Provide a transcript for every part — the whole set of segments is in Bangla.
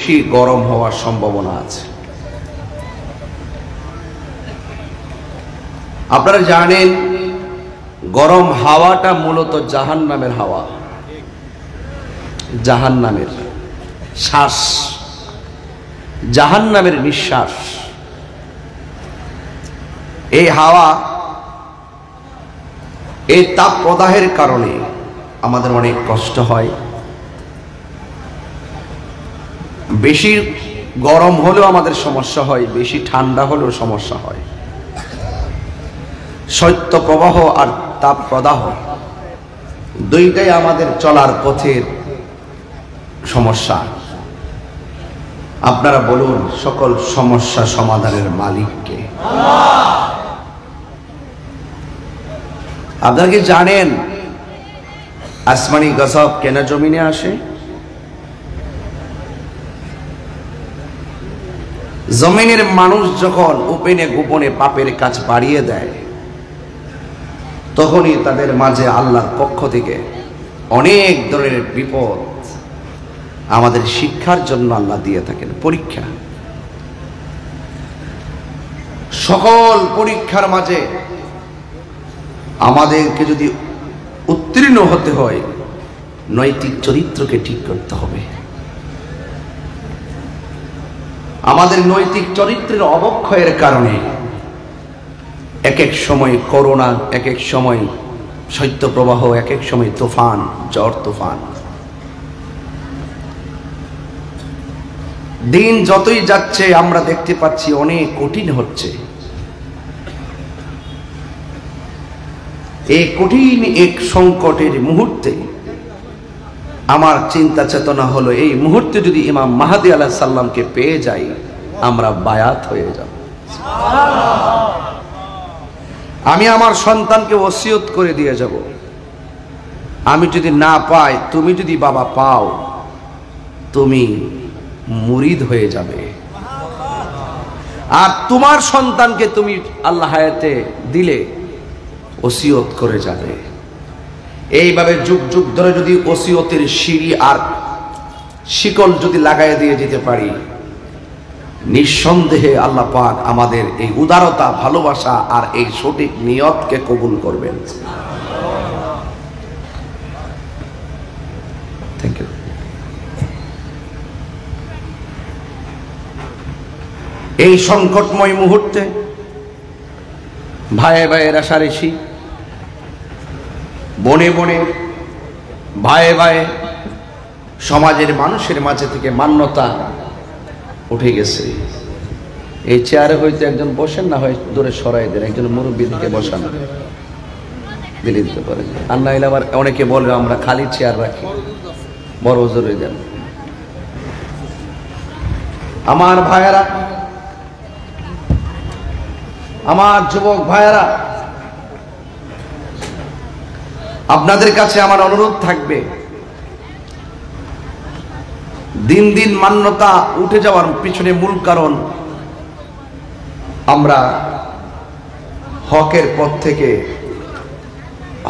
বেশি গরম হওয়ার সম্ভাবনা আছে। আপনারা জানেন গরম হাওয়াটা মূলত জাহান্নামের হাওয়া, জাহান্নামের শ্বাস, জাহান্নামের নিঃশ্বাস। এই হাওয়া, এই তাপ প্রদাহের কারণে আমাদের অনেক কষ্ট হয়। বেশি গরম হলেও আমাদের সমস্যা হয়, বেশি ঠান্ডা হলেও সমস্যা হয়। শৈত্য প্রবাহ আর তাপ প্রদাহ দুইটাই আমাদের চলার পথের সমস্যা। আপনারা বলুন, সকল সমস্যা সমাধানের মালিককে? আপনারা কি জানেন আসমানি গজব কেন জমিনে আসে? জমিনের মানুষ যখন উপেনে গোপনে পাপের কাজ বাড়িয়ে দেয়, তখনই তাদের মাঝে আল্লাহর পক্ষ থেকে অনেক ধরনের বিপদ আমাদের শিক্ষার জন্য আল্লাহ দিয়ে থাকেন। পরীক্ষা, সকল পরীক্ষার মাঝে আমাদেরকে যদি উত্তীর্ণ হতে হয়, নৈতিক চরিত্রকে ঠিক করতে হবে। আমাদের নৈতিক চরিত্রের অবক্ষয়ের কারণে এক এক সময় করোনা, এক এক সময় শৈত্যপ্রবাহ, এক এক সময় তুফান, ঝড় তুফান। দিন যতই যাচ্ছে আমরা দেখতে পাচ্ছি অনেক কঠিন হচ্ছে। এই কঠিন এক সংকটের মুহূর্তে আমার চিন্তা চেতনা হলো, এই মুহূর্তে যদি ইমাম মাহদী আলাইহিস সালামকে পেয়ে যাই, আমরা বায়াত হয়ে যাব। আমি আমার সন্তানকে ওসিয়ত করে দিয়ে যাব, আমি যদি না পাই, তুমি যদি বাবা পাও, তুমি মুরিদ হয়ে যাবে। আর তোমার সন্তানকে তুমি আল্লাহ হায়াতে দিলে ওসিয়ত করে যাবে। এইভাবে যুগ যুগ ধরে যদি ওসিয়তের সিঁড়ি আর শিকল যদি লাগাই দিয়ে যেতে পারি, নিঃসন্দেহে আল্লাহ পাক আমাদের এই উদারতা, ভালোবাসা আর এই সঠিক নিয়তকে কবুল করবেন। Thank you. এই সংকটময় মুহূর্তে ভাইয়ে ভাইয়ে রেষারেষি, বনে বনে ভাইয়ে ভাইয়ে, সমাজের মানুষের মাঝে থেকে মান্যতা উঠে গেছে। এই চেয়ারে হয়তো একজন বসেন, না হয় দূরে সরাই দেন, একজন মুরব্বী থেকে বসান, দিলে দিতে পারেন। আর না হলে আবার অনেকে বলে আমরা খালি চেয়ার রাখি, বড় জোরে দেন। আমার ভাইয়েরা, আমার যুবক ভাইয়েরা, আপনাদের কাছে আমার অনুরোধ থাকবে, দিন দিন মান্যতা উঠে যাওয়ার পিছনে মূল কারণ আমরা হকের পথ থেকে,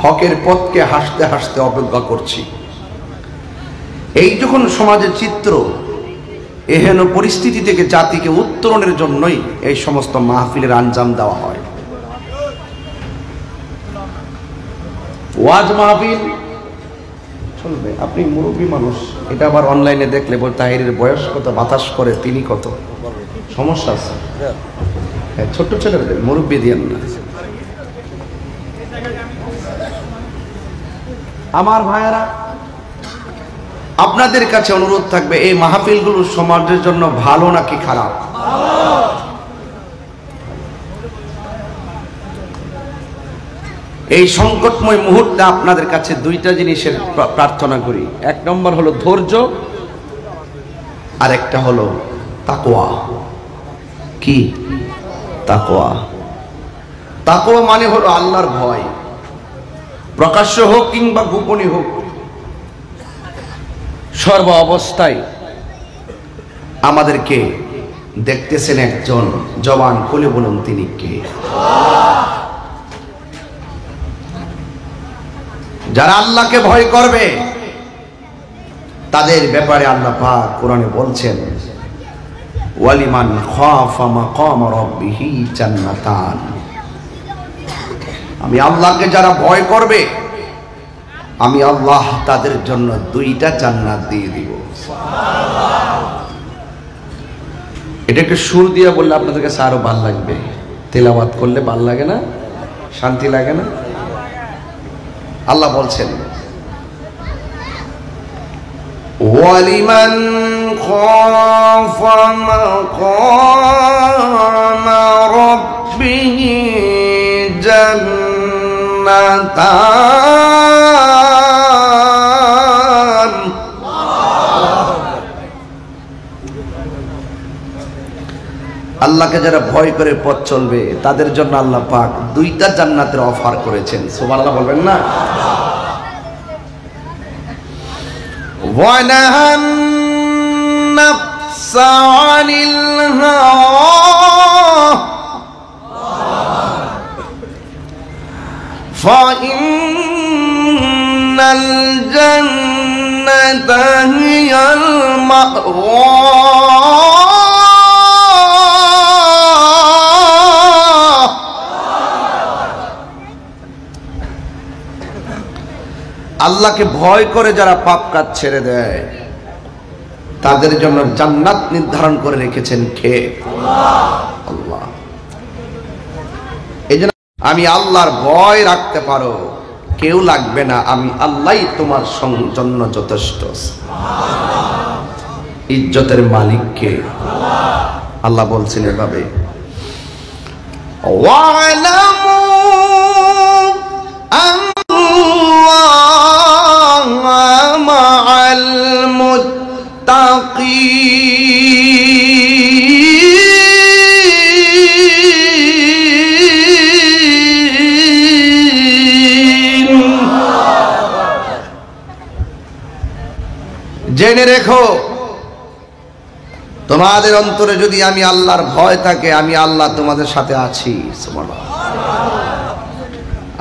হকের পথকে হাসতে হাসতে অবজ্ঞা করছি। এই যখন সমাজের চিত্র, এহেন পরিস্থিতি থেকে জাতিকে উত্তরণের জন্যই এই সমস্ত মাহফিলের আঞ্জাম দেওয়া হয়। ওয়াজ মাহফিল চলবে, আপনি মুরব্বী মানুষ, এটা আবার অনলাইনে দেখলে বল তাহিরের বয়স কত, বাতাস করে তিনি কত, সমস্যা আছে। হ্যাঁ, ছোট্ট ছেলেদের মুরব্বী দিয়েন না। আমার ভাইয়েরা, আপনাদের কাছে অনুরোধ থাকবে, এই মাহফিলগুলো সমাজের জন্য ভালো নাকি খারাপ? এই সংকটময় মুহূর্তে আপনাদের কাছে দুইটা জিনিসের প্রার্থনা করি। এক নম্বর হলো ধৈর্য, আর একটা হলো তাকওয়া। কি তাকওয়া? তাকওয়া মানে হলো আল্লাহর ভয়, প্রকাশ্য হোক কিংবা গোপনে হোক, সর্ব অবস্থায় আমাদেরকে দেখতেছেন একজন জবান খুলে বলুন তিনি কে? যারা আল্লাহকে ভয় করবে তাদের ব্যাপারে আল্লাহ পাক কোরআনে বলছেন ওয়ালিমান খাফা মাকাম রাব্বিহি জান্নাতান, আমি আল্লাহকে যারা ভয় করবে আমি আল্লাহ তাদের জন্য দুইটা জান্নাত দিয়ে দিব। এটাকে সুর দিয়ে বললে আপনাদের কাছে আরো ভালো লাগবে, তেলাওয়াত করলে ভালো লাগে না, শান্তি লাগে না? আল্লাহ বলছেন ওয়ালিমান খাফা মাকাম রাব্বিহি জান্নাতান, আল্লাহকে যারা ভয় করে পথ চলবে তাদের জন্য আল্লাহ পাক দুইটা জান্নাতের অফার করেছেন। সুবহানাল্লাহ বলবেন না? وَنَهَى النَّفْسَ عَنِ الْهَوَىٰ فَإِنَّ الْجَنَّةَ هِيَ الْمَأْوَىٰ। আল্লাহকে ভয় করে যারা পাপ কাজ ছেড়ে দেয় তাদের জন্য জান্নাত নির্ধারণ করে রেখেছেন কে? আল্লাহ। এই জন্য আমি আল্লাহর ভয় রাখতে পারো, কেউ লাগবে না, আমি আল্লাহই তোমার জন্য যথেষ্ট। ইজ্জতের মালিক কে? আল্লাহ বলছেন এভাবে ওয়ালামু মাআল মুত্তাকিন। জেনে রেখো তোমাদের অন্তরে যদি আমি আল্লাহর ভয় থাকে, আমি আল্লাহ তোমাদের সাথে আছি। সুবহানাল্লাহ।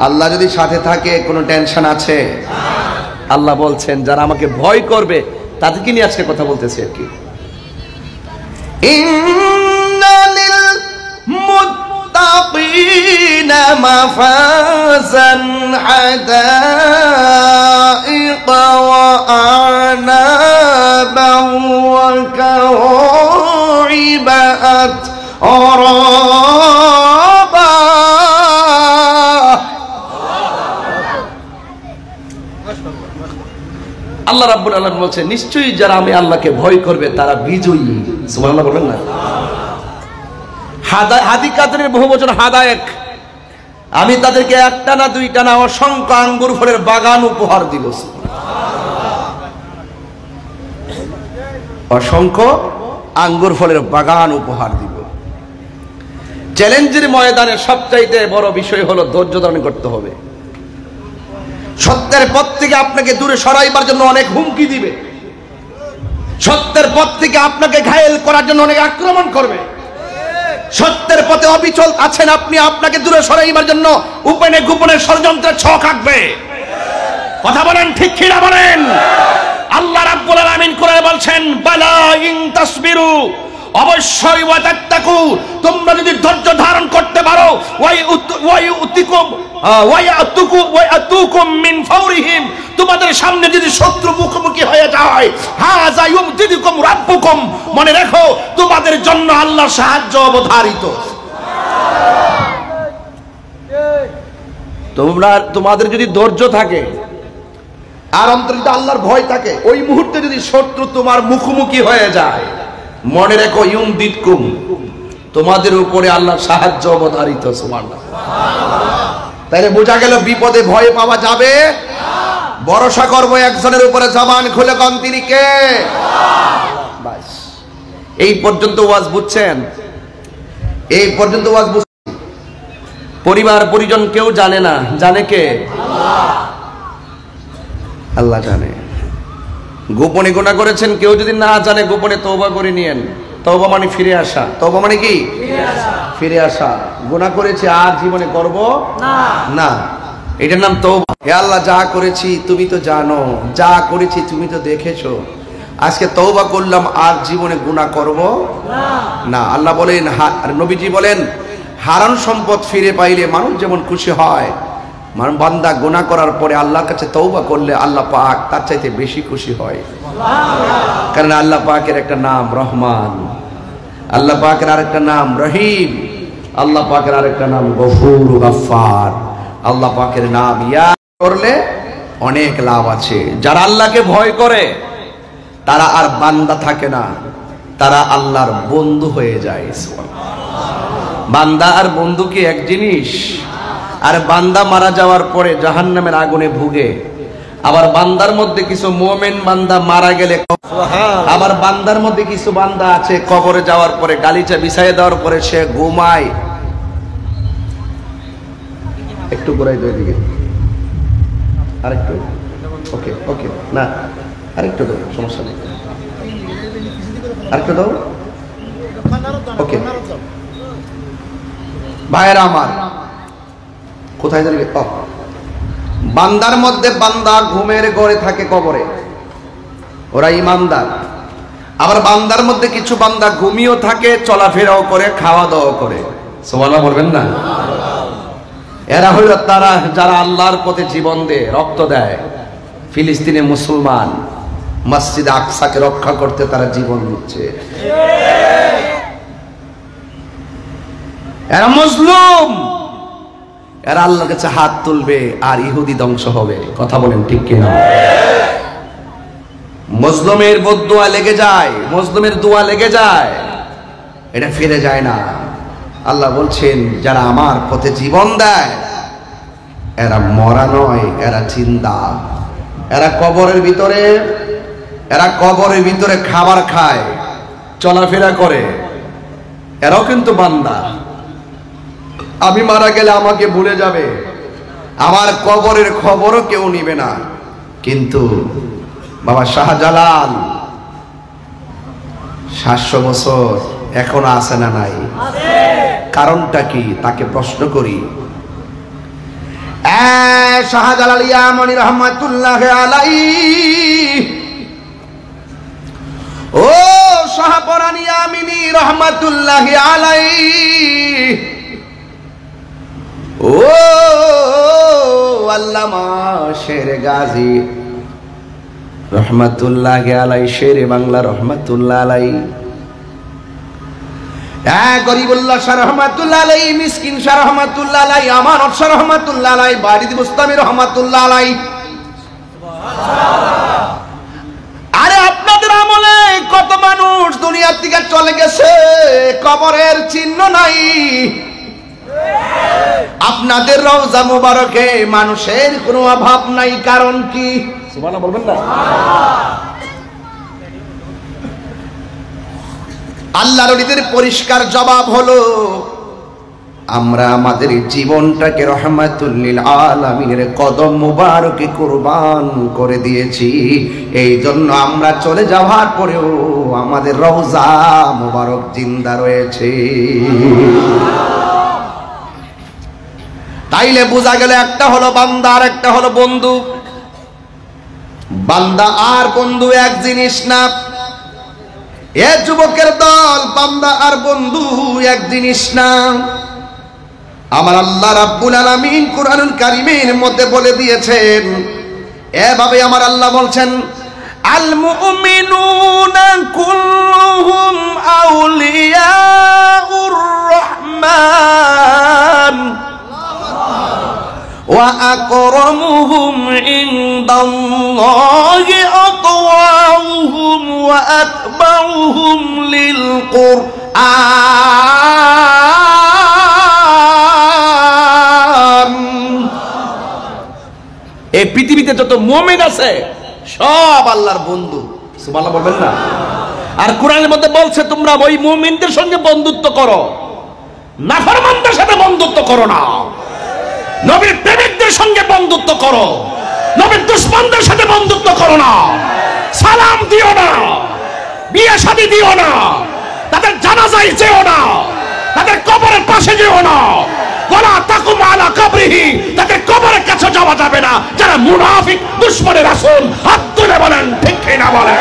আল্লাহ যদি সাথে থাকে কোনো টেনশন আছে? আল্লাহ বলছেন যারা আমাকে ভয় করবে তাদেরকে নিয়ে আজকে কথা বলতেছি আর কি। ইন্নালিল মুত্তাকিনা মাফাজান হাদাইকা ওয়া আনাবান ওয়া কাওইবা আতরাবা। আল্লাহ রাব্বুল আলামিন বলছেন নিশ্চয়ই যারা আমি আল্লাহকে ভয় করবে তারা বিজয়ী। সুবহানাল্লাহ বলেন না? হাদিকাতের বহুবচন হাদায়েক, আমি তাদেরকে একটা না দুইটা না অসংখ্য আঙ্গুর ফলের বাগান উপহার দিব। অসংখ্য আঙ্গুর ফলের বাগান উপহার দিব। চ্যালেঞ্জের ময়দানে সবচাইতে বড় বিষয় হলো ধৈর্য ধারণ করতে হবে। সত্যের পথ থেকে আপনাকে দূরে সরাইবার জন্য অনেক হুমকি দিবে, সত্যের পথ থেকে আপনাকে ঘায়েল করার জন্য অনেক আক্রমণ করবে। সত্যের পথে অবিচল আছেন আপনি, আপনাকে দূরে সরাইবার জন্য উপেনে গোপনে ষড়যন্ত্রের ছক আঁকবে। কথা বলেন ঠিক কি না বলেন? আল্লাহ রাব্বুল আলামিন কোরআনে বলছেন বালা ইন তাসবিরু, অবশ্যই ওয়াতাত্তাকু, তোমরা যদি ধৈর্য ধারণ করতে পারো, ওয়ায়াতুকুম মিন ফাওরিহিম, তোমাদের সামনে যদি শত্রু মুখোমুখি হয়ে যায়, হাযা ইউমদিদুকুম রাব্বুকুম, মনে রাখো তোমাদের জন্য আল্লাহর সাহায্য অবধারিত। তোমাদের যদি ধৈর্য থাকে আর অন্তরে যদি আল্লাহর ভয় থাকে, ওই মুহূর্তে যদি শত্রু তোমার মুখোমুখি হয়ে যায়, মনে রেখো ইউমদিদকুম, তোমাদের উপরে আল্লাহর সাহায্য অবধারিত। সুবহানাল্লাহ। তাইলে বোঝা গেল বিপদে ভয় পাওয়া যাবে, ভরসা করবো একজনের উপরে, জবান খুলে কোন তিনি কে? বাস এই পর্যন্ত ওয়াজ বুঝছেন? এই পর্যন্ত ওয়াজ বুঝছেন? পরিবার পরিজন কেউ জানে না, জানে কে? আল্লাহ জানে। গোপনে গুনাহ করেছেন, কেউ যদি না জানে গোপনে তওবা করে নিয়েন। তওবা মানে ফিরে আসা। তওবা মানে কি? ফিরে আসা। গুনাহ করেছি আর জীবনে করব না, এটার নাম তওবা। হে আল্লাহ, যা করেছি তুমি তো জানো, যা করেছি তুমি তো দেখেছো, আজকে তওবা করলাম, আর জীবনে গুনাহ করব না। আল্লাহ বলেন, নবীজি বলেন, হারান সম্পদ ফিরে পাইলে মানুষ যেমন খুশি হয়, মানুষ বান্দা গুনাহ করার পরে আল্লাহর কাছে তওবা করলে আল্লাহ পাক তার চাইতে বেশি খুশি হয়। কারণ আল্লাহ পাকের একটা নাম রহমান, আল্লাহ পাকের আরেকটা নাম রহিম, আল্লাহ পাকের আরেকটা নাম গফুর গাফফার। আল্লাহ পাকের নাম ইয়া করলে অনেক লাভ আছে। যারা আল্লাহকে ভয় করে তারা আর বান্দা থাকে না, তারা আল্লাহর বন্ধু হয়ে যায়। বান্দা আর বন্ধু কি এক জিনিস? আর বান্দা মারা যাওয়ার পরে জাহান্নামের আগুনে ভুগে, আবার বান্দার মধ্যে কিছু মুমিন বান্দা মারা গেলে, আবার বান্দার মধ্যে কিছু বান্দা আছে কবরে যাওয়ার পরে গালিচা বিছাইয়ে দেওয়ার পরে সে ঘুমায়। একটু ঘুরাই দাও এদিকে, আরেকটু, ওকে ওকে, না আরেকটু দাও, সমস্যা নেই, আরেকটু দাও, ওকে। ভাইয়েরা আমার, কোথায় যাবে? বান্দার মধ্যে বান্দা ঘুমের ঘরে থাকে কবরে, ওরা ইমানদার। আবার বান্দার মধ্যে কিছু বান্দা ঘুমিয়েও থাকে, চলাফেরাও করে, খাওয়া দাওয়া করে। সুবহানাল্লাহ বলবেন না? এরা হইল তারা যারা আল্লাহর পথে জীবন দেয়, রক্ত দেয়। ফিলিস্তিনে মুসলমান মসজিদ আকসাকে রক্ষা করতে তারা জীবন দিচ্ছে। এরা মুসলিম, এরা আল্লাহর কাছে হাত তুলবে আর ইহুদি ধ্বংস হবে। কথা বলেন ঠিক কিনা? মুসলিমের বদদুয়া লেগে যায়, মুসলিমের দোয়া লেগে যায়, এটা ফিরে যায় না। আল্লাহ বলছেন যারা আমার পথে জীবন দেয় এরা মরা নয়, এরা জিন্দা। এরা কবরের ভিতরে খাবার খায়, চলাফেরা করে, এরাও কিন্তু বান্দা। আমি মারা গেলে আমাকে ভুলে যাবে, আমার কবরের খবরও কেউ নিবে না। কিন্তু বাবা শাহজালাল 700 বছর এখনো আছে না নাই? কারণটা কি তাকে প্রশ্ন করি। শাহজালাল ইয়ামানি রহমাতুল্লাহ আলাইহি, ও শাহপরান ইয়ামিনী রহমাতুল্লাহ আলাইহি, ও আল্লামা শের গাজী রহমাতুল্লাহ আলাইহি, শেরে বাংলা রহমাতুল্লাহ আলাইহি, গরিবুল্লাহ শাহ রহমাতুল্লাহ আলাইহি, মিসকিন শাহ রহমাতুল্লাহ আলাইহি, আমানত শাহ রহমাতুল্লাহ আলাইহি, বারিদ মুস্তামি রহমাতুল্লাহ আলাইহি। আরে আপনাদের আমলে কত মানুষ দুনিয়া থেকে চলে গেছে, কবরের চিহ্ন নাই। আপনাদের রওজা মুবারকে মানুষের কোনো অভাব নাই, কারণ কি? সুবহানাল্লাহ বলবেন না? আল্লাহর ওলিদের পরিষ্কার জবাব হলো, আমরা আমাদের জীবনটাকে রহমাতুল লিল আলামিনের কদম মুবারকে কুরবান করে দিয়েছি। এই জন্য আমরা চলে যাওয়ার পরেও আমাদের রওজা মুবারক জিন্দা রয়েছে। তাইলে বোঝা গেল একটা হলো বান্দা আর একটা হলো বন্ধু। বান্দা আর বন্ধু এক জিনিস না। এ যুবকের দল, বান্দা আর বন্ধু এক জিনিস না। আমার আল্লাহ রাব্বুল আলামিন কুরআনুল কারীমের মধ্যে বলে দিয়েছেন, এভাবে আমার আল্লাহ বলছেন, আল মুমিনুনা কুল্লুহুম আউলিয়াউর রহমান ওয়া আকরামুহুম ইনদাল্লাহি আতওয়াউহুম ওয়া আতবাউহুম লিল কুরআন। এই পৃথিবীতে যত মুমিন আছে সব আল্লাহর বন্ধু। সুবহানাল্লাহ বলবেন না? আর কোরআনের মধ্যে বলছে তোমরা ওই মুমিনদের সঙ্গে বন্ধুত্ব করো, নাফরমানদের সাথে বন্ধুত্ব করো না। নবীর প্রেমিকদের সঙ্গে বন্ধুত্ব করো, নবীর দুশমনদের সাথে বন্ধুত্ব করো না। সালাম দিও না, বিয়ে শাদী দিও না, তাদের জানাজায় যেও না, তাদের কবরের পাশে যেও না, ওয়ালা তাকুম আলা কবরিহি, তাদের কবরের কাছে যাওয়া যাবে না। যারা মুনাফিক দুশমনে রাসূল, হাত তুলে বলেন ঠিক কি না বলেন?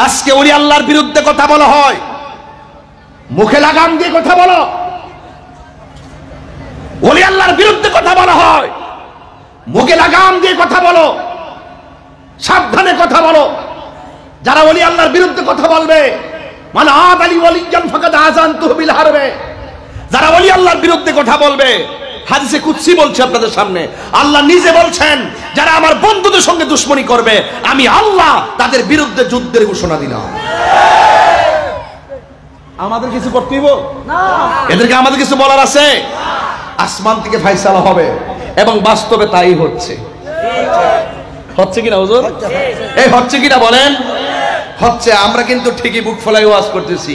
আজকে ওলি আল্লাহর বিরুদ্ধে কথা বলা হয়, মুখে লাগাম দিয়ে কথা বলো। ওলি আল্লাহর বিরুদ্ধে কথা বলা হয়, মুখে লাগাম দিয়ে কথা বলো, সাবধানে কথা বলো। যারা ওলি আল্লাহর বিরুদ্ধে কথা বলবে, মান আদালি ওয়ালিয়ান ফাকাদ আযানতুহু বিল হারবে, যারা ওলি আল্লাহর বিরুদ্ধে কথা বলবে, হাদিসে কুদসি বলছে আপনাদের সামনে, আল্লাহ নিজে বলছেন যারা আমার বন্ধুদের সঙ্গে দুশমনি করবে, আমি আল্লাহ তাদের বিরুদ্ধে যুদ্ধের ঘোষণা দিলাম। আমাদের কিছু করতে হইব না, এদেরকে আমাদের কিছু বলার আছে? আসমান থেকে ফয়সালা হবে এবং বাস্তবে তাই হচ্ছে। হচ্ছে কিনা হুজুর? এই হচ্ছে কিনা বলেন? হচ্ছে। আমরা কিন্তু ঠিকই বুক ফলাই ওয়াজ করতেছি।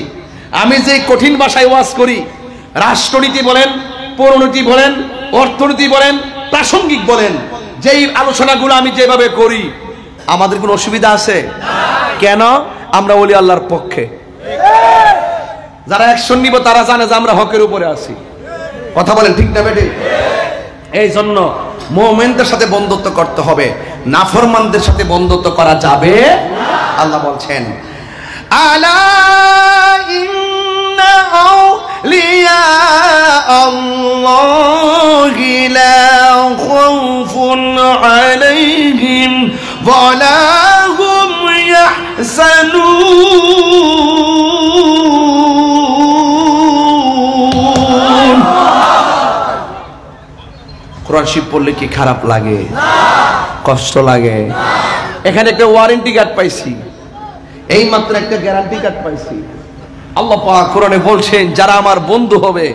আমি যে কঠিন ভাষায় ওয়াজ করি, রাষ্ট্রনীতি বলেন, পৌরনীতি বলেন, অর্থনীতি বলেন, প্রাসঙ্গিক বলেন, যেই আলোচনাগুলো আমি যেভাবে করি, আমাদের কোনো অসুবিধা আছে? কেন? আমরা ওলি আল্লাহর পক্ষে। যারা অ্যাকশন নিব তারা জানে যে আমরা হকের উপরে আছি। কথা বলেন ঠিক না বেটি? এই জন্য মুমিনদের সাথে বন্ধুত্ব করতে হবে, নাফরমানদের সাথে বন্ধুত্ব করা যাবে। আল্লাহ বলছেন, আলা ইন্না আউলিয়া আল্লাহি লা খাউফুন আলাইহিম ওয়া লা হুম ইয়াহজানুন। কোরআন শরীফ পড়লে কি খারাপ লাগে? কষ্ট লাগে? এখানে একটা ওয়ারেন্টি কার্ড পাইছি, এই মাত্র একটা গ্যারান্টি কার্ড পাইছি। আল্লাহ পাক কোরআনে বলছেন, যারা আমার বন্ধু হবে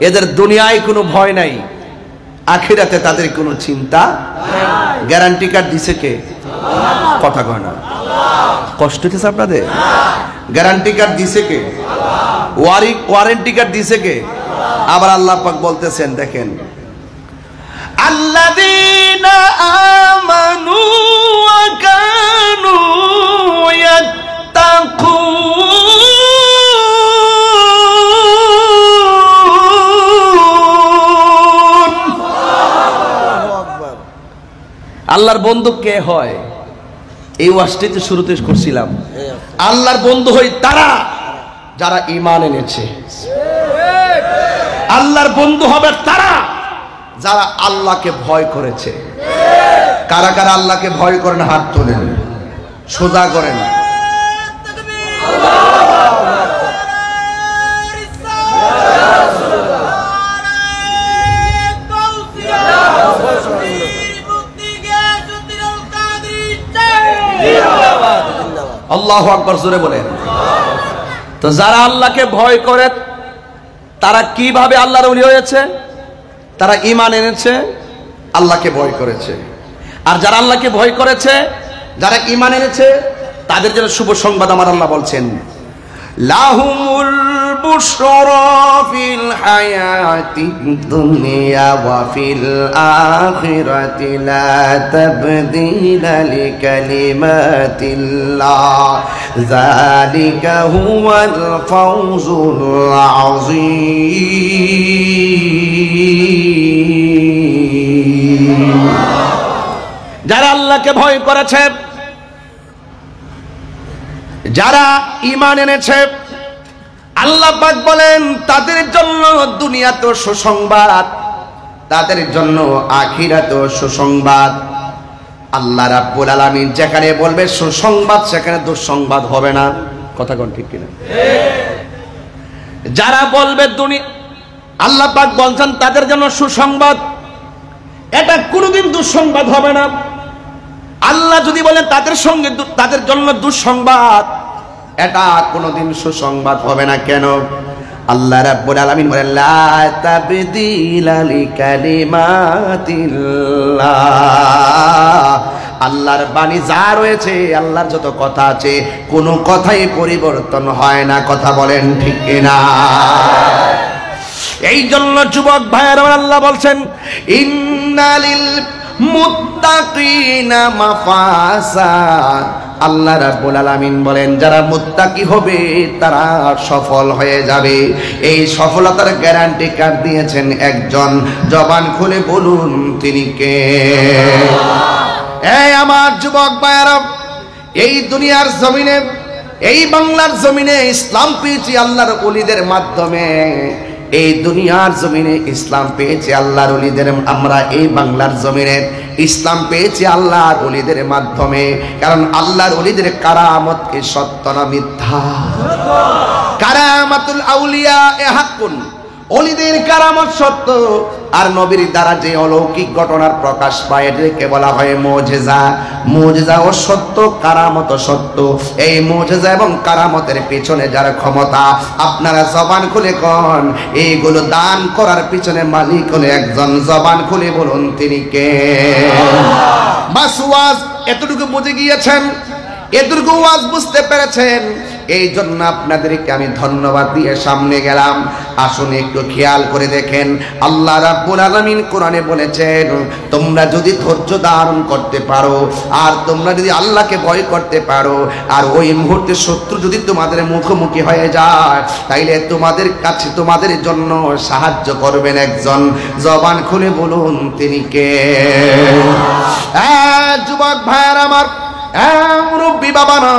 এদের দুনিয়ায় কোনো ভয় নাই, আখিরাতে তাদের কোনো চিন্তা। গ্যারান্টি কার্ড দিছে কে? কথা কয় না, কষ্ট হচ্ছে আপনাদের? গ্যারান্টি কার্ড দিছে কে? ওয়ারেন্টি কার্ড দিছে কে? আবার আল্লাহ পাক বলতেছেন, দেখেন, আল্লাযীনা আমানু ওয়া কানু ইয়াত্তাকুন। আল্লাহর বন্ধু কে হয়? এই ওয়াজটিতে শুরুতে করছিলাম, আল্লাহর বন্ধু হয় তারা যারা ঈমান এনেছে। আল্লাহর বন্ধু হবে তারা যারা আল্লাহকে ভয় করেছে। কারা কারা আল্লাহকে ভয় করেন? হাত তোলেন, সোজা করেন। আল্লাহু আকবার, জোরে বলেন। তো যারা আল্লাহকে ভয় করে তারা কিভাবে আল্লাহর ওলি হয়েছে? তারা ঈমান এনেছে, আল্লাহকে ভয় করেছে। আর যারা আল্লাহকে ভয় করেছে, যারা ঈমান এনেছে, তাদের জন্য শুভ সংবাদ আমার আল্লাহ বলছেন, লাহুমুল বুশরা ফিল হায়াতিদ দুনিয়া ওয়া ফিল আখিরাতি লা তাবদীলা লিকালিমাতিল্লাহ যালিকা হুয়াল ফাওজুল আযীম। যারা আল্লাহকে ভয় করেছে, যারা ঈমান এনেছে, আল্লাহ পাক বলেন তাদের জন্য দুনিয়াতেও সুসংবাদ, তাদের জন্য আখিরাতেও সুসংবাদ। আল্লাহ রাব্বুল আলামিন যেখানে বলবে সুসংবাদ, সেখানে দুঃসংবাদ হবে না। কথা কোন ঠিক কিনা? যারা বলবে দুনিয়া, আল্লাহ পাক বলছেন তাদের জন্য সুসংবাদ, এটা কোনোদিন দুঃসংবাদ হবে না। আল্লাহ যদি বলেন তাদের জন্য দুঃসংবাদ, এটা কোনোদিন সুসংবাদ হবে না। কেন? আল্লাহ রাব্বুল আলামিন বলেন, লা তাবদীলা লিকালিমাতিল্লাহ। আল্লাহর বাণী যা রয়েছে, আল্লাহর যত কথা আছে, কোনো কথাই পরিবর্তন হয় না। কথা বলেন ঠিক কিনা? এই জন্য যুবক ভাইয়েরা, আল্লাহ বলছেন, ইন্নালিল মুত্তাকিনা মাফাসা। আল্লাহ রাব্বুল আলামিন বলেন যারা মুত্তাকি হবে তারা সফল হয়ে যাবে। এই সফলতার গ্যারান্টি কার দিয়েছেন? একজন। জবান খুলে বলুন তিনি কে? এই আমার যুবক ভাইরা, এই দুনিয়ার জমিনে, এই বাংলার জমিনে ইসলাম পেয়েছি আল্লাহর ওলিদের মাধ্যমে। এই দুনিয়ার জমিনে ইসলাম পেয়েছি আল্লাহর ওলিদের, আমরা এই বাংলার জমিনে ইসলাম পেয়েছি আল্লাহর ওলিদের মাধ্যমে। কারণ আল্লাহর ওলিদের কারামত কি সত্য না মিথ্যা? কারামাতুল আউলিয়া এ হাক্কুন, ওলিদের কারামত সত্য। আর নবীর দ্বারা যে অলৌকিক ঘটনার প্রকাশ পায় এটাকে বলা হয় মুজিজা। মুজিজা ও সত্য, কারামত সত্য। এই মুজিজা এবং কারামতের পেছনে যার ক্ষমতা, আপনারা জবান খুলে কোন এইগুলো দান করার পিছনে মালিক হলো একজন। জবান খুলে বলুন তিনি কে? বাস ওয়াজ এতটুকু বুঝে গিয়েছেন, এতটুকু ওয়াজ বুঝতে পেরেছেন। এই জন্য আপনাদেরকে আমি ধন্যবাদ দিয়ে সামনে গেলাম। আসুন একটু খেয়াল করে দেখেন, আল্লাহ রাব্বুল আলামিন কোরআনে বলেছেন তোমরা যদি ধৈর্য ধারণ করতে পারো, আর তোমরা যদি আল্লাহকে ভয় করতে পারো, আর ওই মুহূর্তে শত্রু যদি তোমাদের মুখোমুখি হয়ে যায়, তাইলে তোমাদের কাছে তোমাদের জন্য সাহায্য করবেন একজন। জবান খুলে বলুন তিনি কে? যুবক ভাইয়ার আমার, মুরব্বী বাবারা,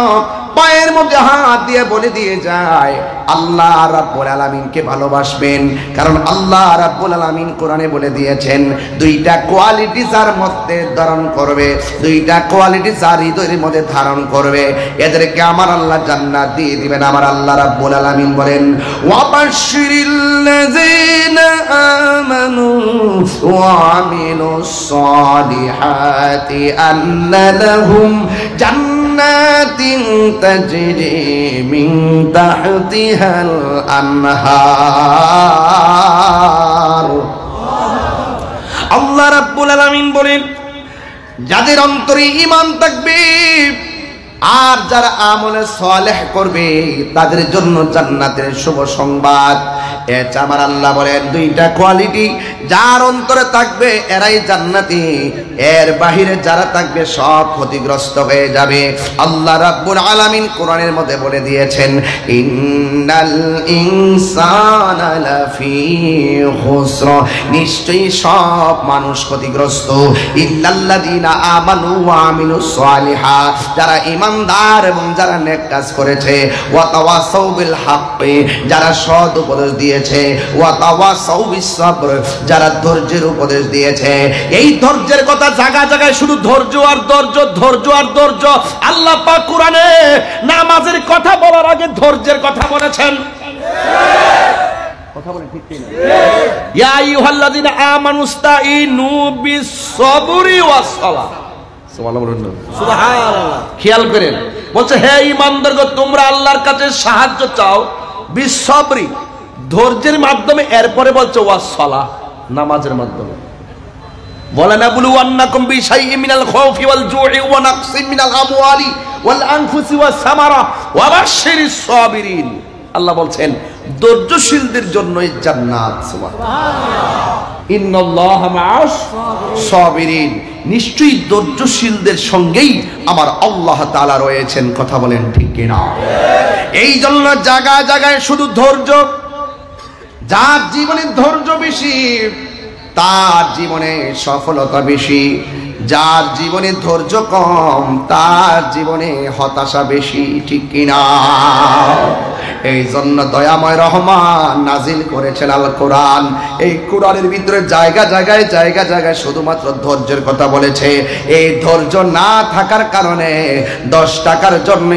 পায়ের মধ্যে হাত দিয়ে বলে দিয়ে যায় আল্লাহ রাব্বুল আলামিনকে ভালোবাসবেন। কারণ আল্লাহ রাব্বুল আলামিন কোরআনে বলে দিয়েছেন দুইটা কোয়ালিটি যার মধ্যে ধারণ করবে, দুইটা কোয়ালিটি যার হৃদয়ের মধ্যে ধারণ করবে, এদেরকে আমার আল্লাহ জান্নাত দিয়ে দিবেন। আমার আল্লাহ রাব্বুল আলামিন বলেন ওয়াবাশশিরিল্লাযীনা আমানু ওয়া আমিলুস সালিহাতি আন্না লাহুম জান্নাতিন তাজরি মিন তাহতিহাল আনহার। আল্লাহ রাব্বুল আলামিন বলেন যাদের অন্তরে ঈমান থাকবে আর যারা আমলে সালেহ করবে তাদের জন্য জান্নাতের শুভ সংবাদ। এটা আমার আল্লাহ বলেন দুইটা কোয়ালিটি যার অন্তরে থাকবে এরাই জান্নাতি, এর বাহিরে যারা থাকবে সব ক্ষতিগ্রস্ত হয়ে যাবে। আল্লাহ রাব্বুল আলামিন কোরআনের মধ্যে বলে দিয়েছেন ইন্নাল ইনসানা লাফি খুসর, নিশ্চয়ই সব মানুষ ক্ষতিগ্রস্ত। ইল্লাল্লাযীনা আমানু ওয়া আমিলুস সালিহাত, যারা ঈমানদার এবং যারা নেক কাজ করেছে। ওয়া তাওয়াসাউ বিল হাক্কি, যারা সৎ উপদেশ দিয়েছে। ওয়া তাওয়াসাউ বিস সাবর, যারা ধৈর্যের উপদেশ দিয়েছে। এই ধৈর্যের কথা জায়গায় জায়গায় শুধু ধৈর্য আর ধৈর্য, ধৈর্য আর ধৈর্য। আল্লাহ পাক কোরআনে নামাজের কথা বলার আগে ধৈর্যের কথা বলেছেন। কথা বলেন ঠিক কিনা? ইয়া আইয়ুহাল্লাযীনা আমানুস্তাঈনু বিস সাবরি ওয়াস সালাহ। সুবহানাল্লাহ। খেয়াল করেন বলছে হে ঈমানদারগণ তোমরা আল্লাহর কাছে সাহায্য চাও বিস সাবরি, ধৈর্যের মাধ্যমে। এরপরে বলছে ওয়াস সালাহ, নামাজের মাধ্যমে। ওয়ালানাবলুওয়ান্নাকুম বিশাইইন মিনাল খাউফি ওয়াল জু'i ওয়া নাকসিন মিনাল আমওয়ালি ওয়াল আনফুসি ওয়াস সামারা ওয়া বাশশিরিস সাবিরিন। আল্লাহ বলছেন ধৈর্যশীলদের জন্যই জান্নাত। সুবহানাল্লাহ। ইন্নাল্লাহা মা'আস সাবিরিন, নিশ্চয়ই ধৈর্যশীলদের সঙ্গেই আমার আল্লাহ তাআলা রয়েছেন। কথা বলেন ঠিক কিনা? এই জন্য জায়গায় জায়গায় শুধু ধৈর্য। যার জীবনে ধৈর্য বেশি তার জীবনে সফলতা বেশি, যার জীবনে ধৈর্য কম তার জীবনে হতাশা বেশি। ঠিক কিনা? এই জন্য দয়াময় রহমান নাজিল করেছেন আল কোরআন। এই কোরআনের ভিতরে জায়গা জায়গায় জায়গা জায়গায় শুধুমাত্র ধৈর্যের কথা বলেছে। এই ধৈর্য না থাকার কারণে 10 টাকার জন্য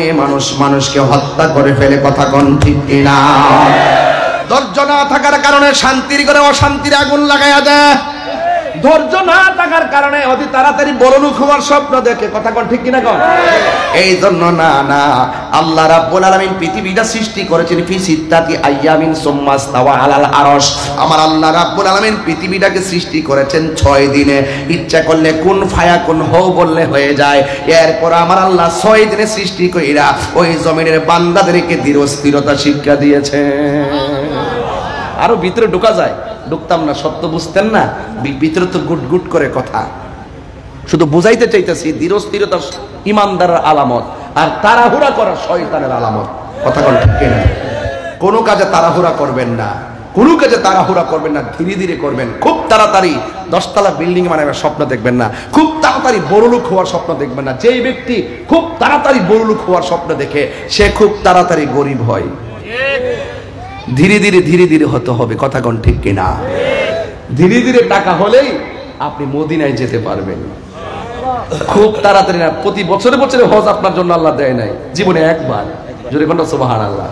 মানুষকে হত্যা করে ফেলে। কথা কোন ঠিক কিনা? ধৈর্য না থাকার কারণে শান্তির ঘরে অশান্তির আগুন লাগায়া দেয়। ধৈর্য না থাকার কারণে অতি তাড়াতাড়ি বড়লোক হওয়ার স্বপ্ন দেখে। কথা কোন ঠিক কিনা? কোন এই জন্য না না, আল্লাহ রাব্বুল আলামিন পৃথিবীটা সৃষ্টি করেছেন ফি সিত্তাতি আইয়ামিন সুম্মা ইসতাওয়া আলাল আরশ। আমার আল্লাহ রাব্বুল আলামিন পৃথিবীটাকে সৃষ্টি করেছেন 6 দিনে। ইচ্ছা করলে কুন ফায়াকুন হও বললে হয়ে যায়। এরপর আমার আল্লাহ 6 দিনে সৃষ্টি কইরা ওই জমিনের বান্দাদেরকে ধীরস্থিরতা শিক্ষা দিয়েছে। আরো ভিতরে ঢোকা যায়। ঢুকতাম না, সত্য বুঝতেন না, ভিতরে তো গুট গুট করে কথা। শুধু বুঝাইতে চাইতেছি ধীরস্থিরতা ইমানদারের আলামত, আর তাড়াহুড়া করা শয়তানের আলামত। কথা বল ঠিক কিনা? কোনো কাজে তাড়াহুড়া করবেন না, কোনো কাজে তাড়াহুড়া করবেন না, ধীরে ধীরে করবেন। খুব তাড়াতাড়ি 10 তলা বিল্ডিং বানাবার স্বপ্ন দেখবেন না, খুব তাড়াতাড়ি বড়লোক হওয়ার স্বপ্ন দেখবেন না। যেই ব্যক্তি খুব তাড়াতাড়ি বড়লোক হওয়ার স্বপ্ন দেখে সে খুব তাড়াতাড়ি গরিব হয়। ধীরে ধীরে ধীরে ধীরে হতে হবে। কথা কোন ঠিক কিনা? ধীরে ধীরে টাকা হলেই আপনি মদিনায় যেতে পারবেন। খুব তাড়াতাড়ি না। প্রতি বছরে বছরে হজ আপনার জন্য আল্লাহ দেয় নাই, জীবনে একবার। জোরে কোনটা সুবহানাল্লাহ।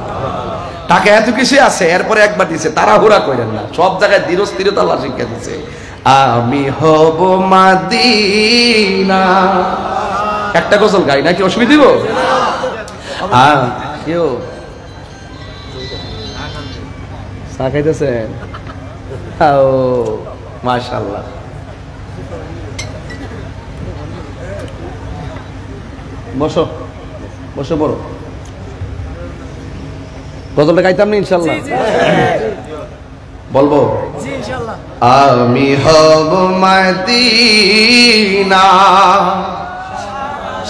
টাকা এত কিছু আছে, এরপরে একবার দিছে, তাড়াহুড়া করেন না। সব জায়গায় ধীরস্থিরতা আল্লাহ শিক্ষা দিচ্ছে। আমি হব মাদিনা। একটা গজল গাই নাকি অসুবিধা দিব? কেউ চা খাইতেছেন? ও মাশাআল্লাহ। বসো বসো, বড় গজলটা গাইতাম না ইনশাল্লাহ? বলবো আমি হব মদিনা,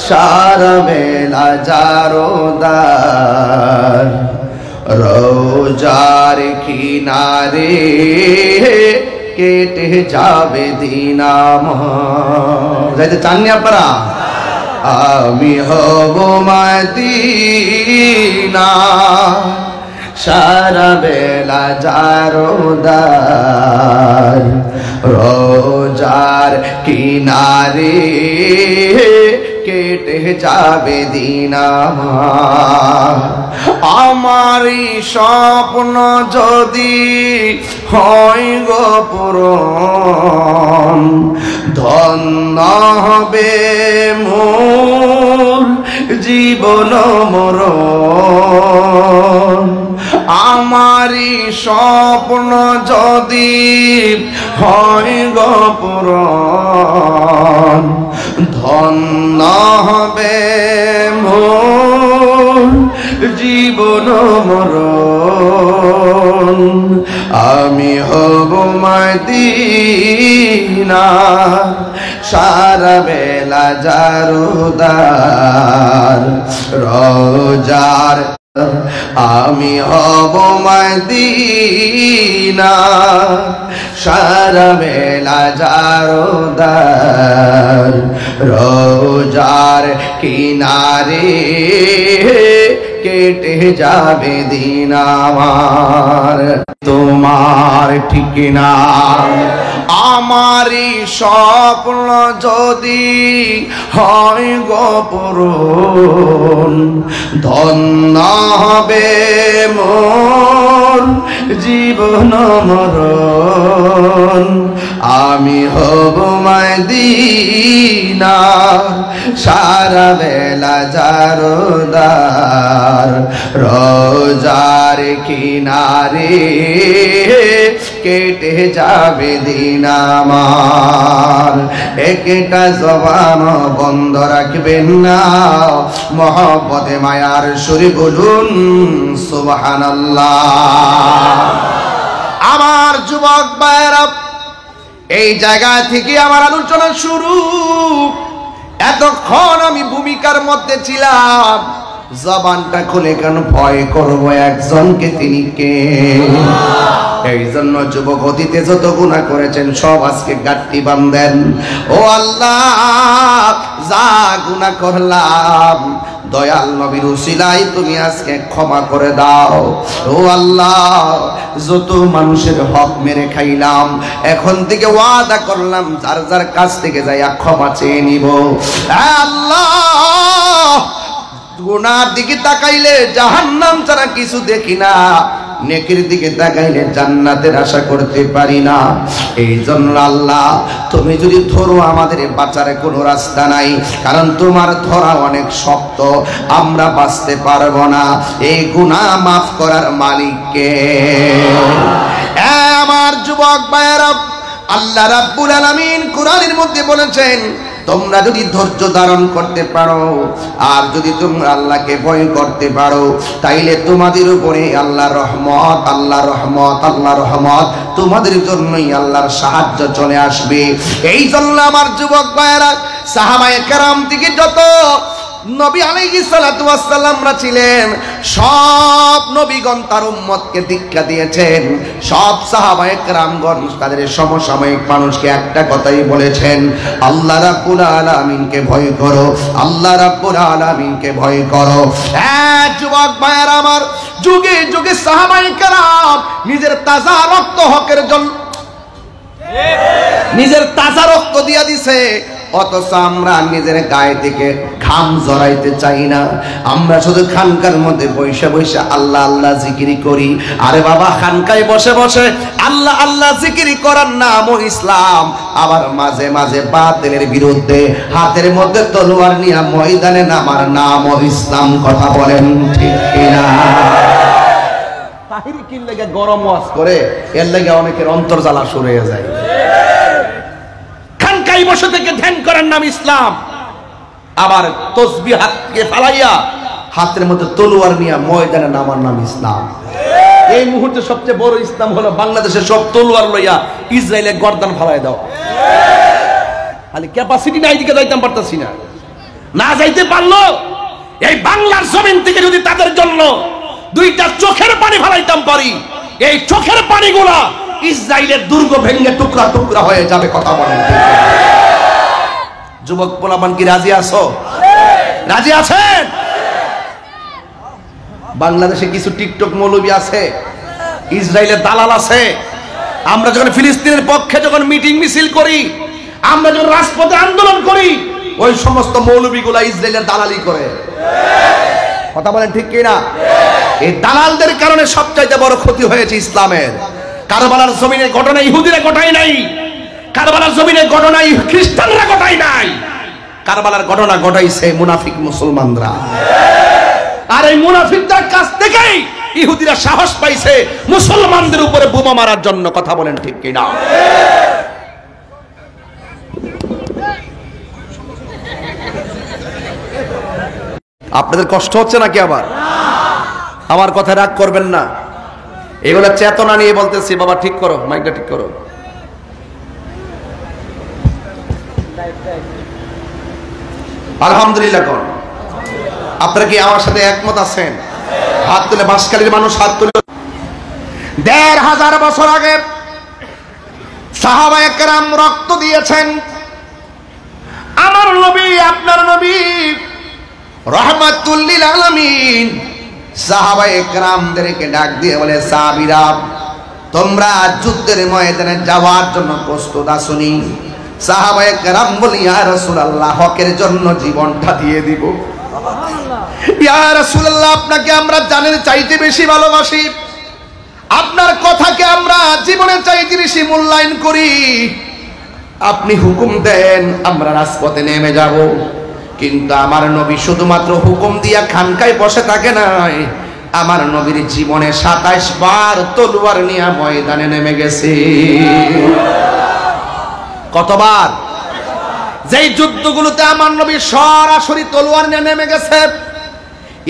সারা বেলা জারোদার, রোজার কিনারে কেটে যাবে দিন আমার। যাইতে চাননি আপনারা? আমি হব মদিনা, সারা বেলা জারোদার, রোজার কিনারে কেটে যাবে দিন আমার। আমারই স্বপ্ন যদি হয় গো পূরণ, ধন্য হবে মোর জীবন মরণ। আমারই স্বপ্ন যদি হয় গো পূরণ, ধন্য হবে মোর জীবন মরণ। আমি হব মদিনা, সারা বেলা জারোদার, রোজার। আমি হব মদিনা, সারা বেলা জারোদার, রোজার কিনারে কেটে যাবে দিন আমার। তোমার ঠিক না? আমারই স্বপ্ন যদি হয় গো পূরণ, ধন্য হবে মোর জীবন মরণ। আমি হব মদিনা, সারা বেলা জারোদার, রোজার কিনারে কেটে যাবে দিন আমার। একটা জবান বন্ধ রাখবেন না, মহব্বতে মায়ার সুরে বলুন সুবহানাল্লাহ। আমার যুবক ভাইরা, এই জায়গা থেকে আমার আলোচনা শুরু। এতক্ষণ আমি ভূমিকার মধ্যে ছিলাম, জবানটা খুলে কেন ভয় করবো একজনকে, তিনি কে? এই জন্য যুবক অতীতে যত গুনাহ করেছেন সব আজকে গাঁটটি বাঁধেন। ও আল্লাহ, যা গুনাহ করলাম দয়াল নবীর উসিলায় তুমি আজকে ক্ষমা করে দাও। ও আল্লাহ, যত মানুষের হক মেরে খাইলাম, এখন থেকে ওয়াদা করলাম যার যার কাছ থেকে যাইয়া ক্ষমা চেয়ে নিব। আল্লাহ, গুনার দিকে তাকাইলে জাহান্নাম ছাড়া কিছু দেখি না, নেকির দিকে তাকাইলে জান্নাতের আশা করতে পারি না। এই জন্য আল্লাহ, তুমি যদি ধরো আমাদের বাঁচার কোনো রাস্তা নাই, কারণ তোমার ধরা অনেক শক্ত, আমরা বাঁচতে পারবো না। এই গুনাহ মাফ করার মালিক কে? আমার যুবক ভাইয়েরা, আল্লাহ রাব্বুল আলামিন কোরআনের মধ্যে বলেছেন, তোমরা যদি ধৈর্য ধারণ করতে পারো আর যদি তোমরা আল্লাহকে ভয় করতে পারো তাইলে তোমাদের উপরে আল্লাহর রহমত আল্লাহর রহমত আল্লাহর রহমত তোমাদের জন্যই আল্লাহর সাহায্য চলে আসবে। এই জন্য আমার যুবক ভাইয়েরা, সাহাবায়ে কেরাম থেকে যত নবী আলাইহিস সালাতু ওয়াস সালামরা ছিলেন, সব নবীগণ তার উম্মতকে দীক্ষা দিয়েছেন। সব সাহাবায়ে কেরামগণ তাদের সমসাময়িক মানুষকে একটা কথাই বলেছেন, আল্লাহ রাব্বুল আলামিনকে ভয় করো, আল্লাহ রাব্বুল আলামিনকে ভয় করো। যুবক ভাইয়েরা আমার, যুগে যুগে সাহাবায়ে কেরাম নিজের তাজা রক্ত হকের জন্য নিজের তাজা রক্ত দিয়া দিছে, অথচ আমরা নিজের গায়ে থেকে ঘাম জড়াইতে চাই না। আমরা শুধু খানকার মধ্যে বসে বসে আল্লাহ আল্লাহ জিকিরি করি। আরে বাবা, খানকায় বসে বসে আল্লাহ আল্লাহ জিকিরি করার নামও ইসলাম, আবার মাঝে মাঝে বাতিলের বিরুদ্ধে হাতের মধ্যে তলোয়ার নিয়ে ময়দানে নামার নামও ইসলাম। কথা বলেন ঠিক কিনা? তাহিরি কিন লাগে গরম ওয়াজ করে, এর লাগে অনেকের অন্তর জ্বালা শুরু হয়ে যায়। খানকায় বসে থেকে ধ্যান করার নাম ইসলাম, আবার তসবিহ হাতকে ফালাইয়া হাতের মধ্যে তলোয়ার নিয়ে ময়দানে নামার নাম ইসলাম। এই মুহূর্তে সবচেয়ে বড় ইসলাম হলো বাংলাদেশের সব তলোয়ার লইয়া ইসরায়েলের গর্দান ফালাই দাও। খালি ক্যাপাসিটি নাই, দিকে যাইতাম পারতাছি না, না যাইতে পারলো এই বাংলার জমিন থেকে যদি তাদের জন্য দুইটা চোখের পানি ফালাইতাম পারি, এই চোখের পানিগুলা ইসরায়েলের দুর্গ ভেঙে টুকরা টুকরা হয়ে যাবে। কথা বলেন। যুবক পোলাপান কি রাজি আছো? রাজি আছেন? বাংলাদেশে কিছু টিকটক মৌলবী আছে, ইসরায়েলের দালাল আছে। আমরা যখন ফিলিস্তিনের পক্ষে যখন মিটিং মিছিল করি, আমরা যখন রাজপথে আন্দোলন করি, ওই সমস্ত মৌলবীগুলা ইসরায়েলের দালালি করে। কথা বলেন ঠিক কিনা? এই দালালদের কারণে সবচাইতে বড় ক্ষতি হয়েছে ইসলামের। কারবালার জমিনের ঘটনা ইহুদিরা ঘটায় নাই, কারবালার জমিনের ঘটনা খ্রিস্টানরা ঘটায় নাই, কারবালার ঘটনা ঘটাইছে মুনাফিক মুসলমানরা। আর এই মুনাফিকদের কাছ থেকেই ইহুদিরা সাহস পাইছে মুসলমানদের উপরে বোমা মারার জন্য। কথা বলেন ঠিক কিনা? আপনাদের কষ্ট হচ্ছে নাকি? আবার আমার কথা রাগ করবেন না, এগুলা চেতনা নিয়ে বলতেছি। বাবা ঠিক করো, মাইকটা ঠিক করো। আলহামদুলিল্লাহ কোন আপনারা কি আমার সাথে একমত আছেন? হাত তুলে, বাঁশখালীর মানুষ হাত তুলে। ১৫০০ বছর আগে সাহাবায়ে কেরাম রক্ত দিয়েছেন। আমার নবী, আপনার নবী রাহমাতুল লিল আলামিন সাহাবায়ে কেরামদেরকে ডাক দিয়ে বলে, সাহাবীরা তোমরা যুদ্ধের ময়দানে যাওয়ার জন্য প্রস্তুত আছোনি? সাহাবায়ে কেরাম বলে, ইয়া রাসূলুল্লাহ হকের জন্য জীবনটা দিয়ে দিব। ইয়া রাসূলুল্লাহ আপনাকে আমরা জানের চাইতে বেশি ভালোবাসি, আপনার কথাকে আমরা জীবনের চাইতে বেশি মূল্যায়ন করি। আপনি হুকুম দেন, আমরা রাজপথে নেমে যাব। কিন্তু আমার নবী শুধুমাত্র হুকুম দিয়া খানকায় বসে থাকে নাই, আমার নবীর জীবনে ২৭ বার তলোয়ার নিয়ে ময়দানে নেমে গেছে। কতবার? যেই যুদ্ধগুলোতে আমার নবী সরাসরি তলোয়ার নিয়ে নেমে গেছে,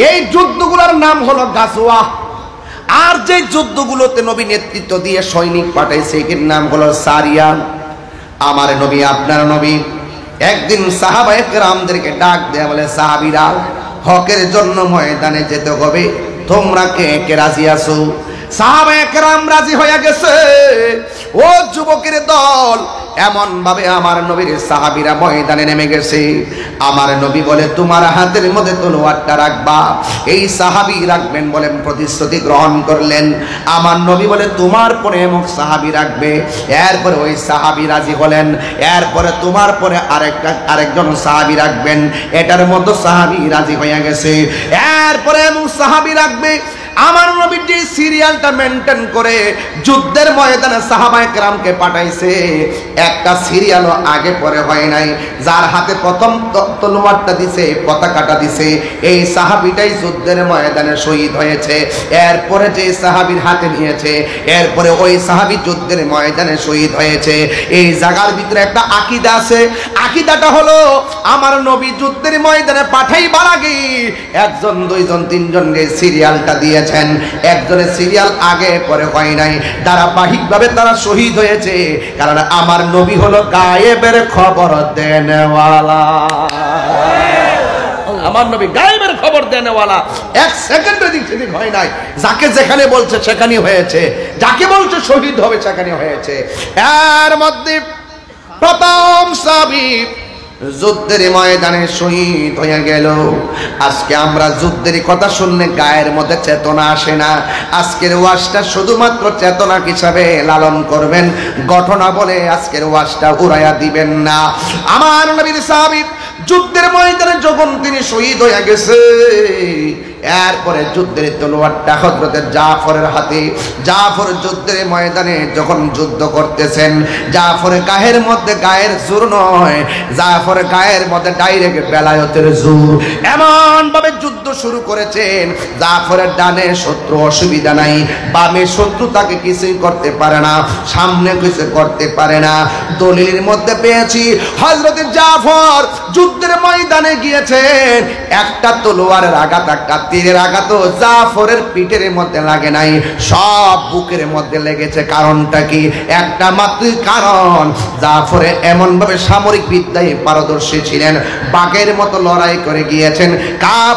এই যুদ্ধগুলোর নাম হলো গাজওয়া। আর যে যুদ্ধগুলোতে নবী নেতৃত্ব দিয়ে সৈনিক পাঠাইছে, এর নাম হলো সারিয়া। আমার নবী, আপনার নবী একদিন সাহাবায়ে কেরামদেরকে ডাক দেয়া বলে, সাহাবীরা হকের জন্য ময়দানে যেতে হবে, তোমরা কে কে রাজি আছো? সাহাবায়ে কেরাম রাজি হয়ে গেছে। ও যুবকের দল, এমন ভাবে আমার নবীর সাহাবীরা ময়দানে নেমে গেছে। আমার নবী বলে, তোমার হাতের মধ্যে তলোয়ারটা রাখবা। এই সাহাবী রাখবেন বলেন, প্রতিশ্রুতি গ্রহণ করলেন। আমার নবী বলে, তোমার পরে এমক সাহাবী রাখবে। এরপরে ওই সাহাবী রাজি হলেন। এরপরে তোমার পরে আরেকজন সাহাবী রাখবেন। এটার মতো সাহাবী রাজি হয়ে গেছে। এরপরে এমন সাহাবী রাখবে। আমার নবী যে সিরিয়ালটা মেনটেন করে যুদ্ধের ময়দানে সাহাবায়ে কেরামকে পাঠাইছে, একটা সিরিয়ালও আগে পরে হয় নাই। যার হাতে প্রথম তলোয়ারটা দিছে, পতাকাটা দিছে, এই সাহাবীটাই যুদ্ধের ময়দানে শহীদ হয়েছে। এরপরে যে সাহাবীর হাতে নিয়েছে, এরপরে ওই সাহাবী যুদ্ধের ময়দানে শহীদ হয়েছে। এই জায়গার ভিতরে একটা আকীদা আছে। আকীদাটা হলো আমার নবী যুদ্ধের ময়দানে পাঠাইবার আগে একজন, দুইজন, তিনজনকে সিরিয়ালটা দিয়েছেন। একজনের সিরিয়াল আগে পরে হয় নাই, ধারাবাহিকভাবে তারা শহীদ হয়েছে। কারণ আমার নবী হলো গায়েবের খবর দেনেওয়ালা। আমার নবী গায়েবের খবর দেনেওয়ালা। এক সেকেন্ড এদিক সেদিক হয় নাই। যাকে যেখানে বলছে সেখানেই হয়েছে, যাকে বলছে শহীদ হবে সেখানে হয়েছে। এর মধ্যে প্রথম সাহাবী যুদ্ধের ময়দানে শহীদ হয়ে গেল। আজকে আমরা যুদ্ধের কথা শুনলে গায়ের মধ্যে চেতনা আসে না। আজকের ওয়াজটা শুধুমাত্র চেতনা হিসাবে লালন করবেন, ঘটনা বলে আজকের ওয়াজটা উড়াইয়া দিবেন না। আমার নবীর সাহাবী যুদ্ধের ময়দানে যখন তিনি শহীদ হয়ে গেছে, এরপরে যুদ্ধের তলোয়ারটা হযরতে জাফরের হাতে। জাফর যুদ্ধের ময়দানে যখন যুদ্ধ করতেছেন, জাফরের গায়ের জোর নয়, জাফরের গায়ের মধ্যে ডাইরেক্ট বেলায়েতের জোর। এমন ভাবে যুদ্ধ শুরু করেছেন, জাফরের ডানে শত্রু অসুবিধা নাই, বামে শত্রু তাকে কিছুই করতে পারে না, সামনে কিছু করতে পারে না। দলিলের মধ্যে পেয়েছি হযরতে জাফর যুদ্ধের ময়দানে গিয়েছেন, একটা তলোয়ারের আঘাত, একটা তীরের আঘাত জাফরের পিঠের মধ্যে লাগে নাই, সব বুকের মধ্যে লেগেছে। কারণটা কি? একটা মাত্র কারণ, জাফরে এমন ভাবে সামরিক বিদ্যায় পারদর্শী ছিলেন, বাঘের মতো লড়াই করে গিয়েছেন,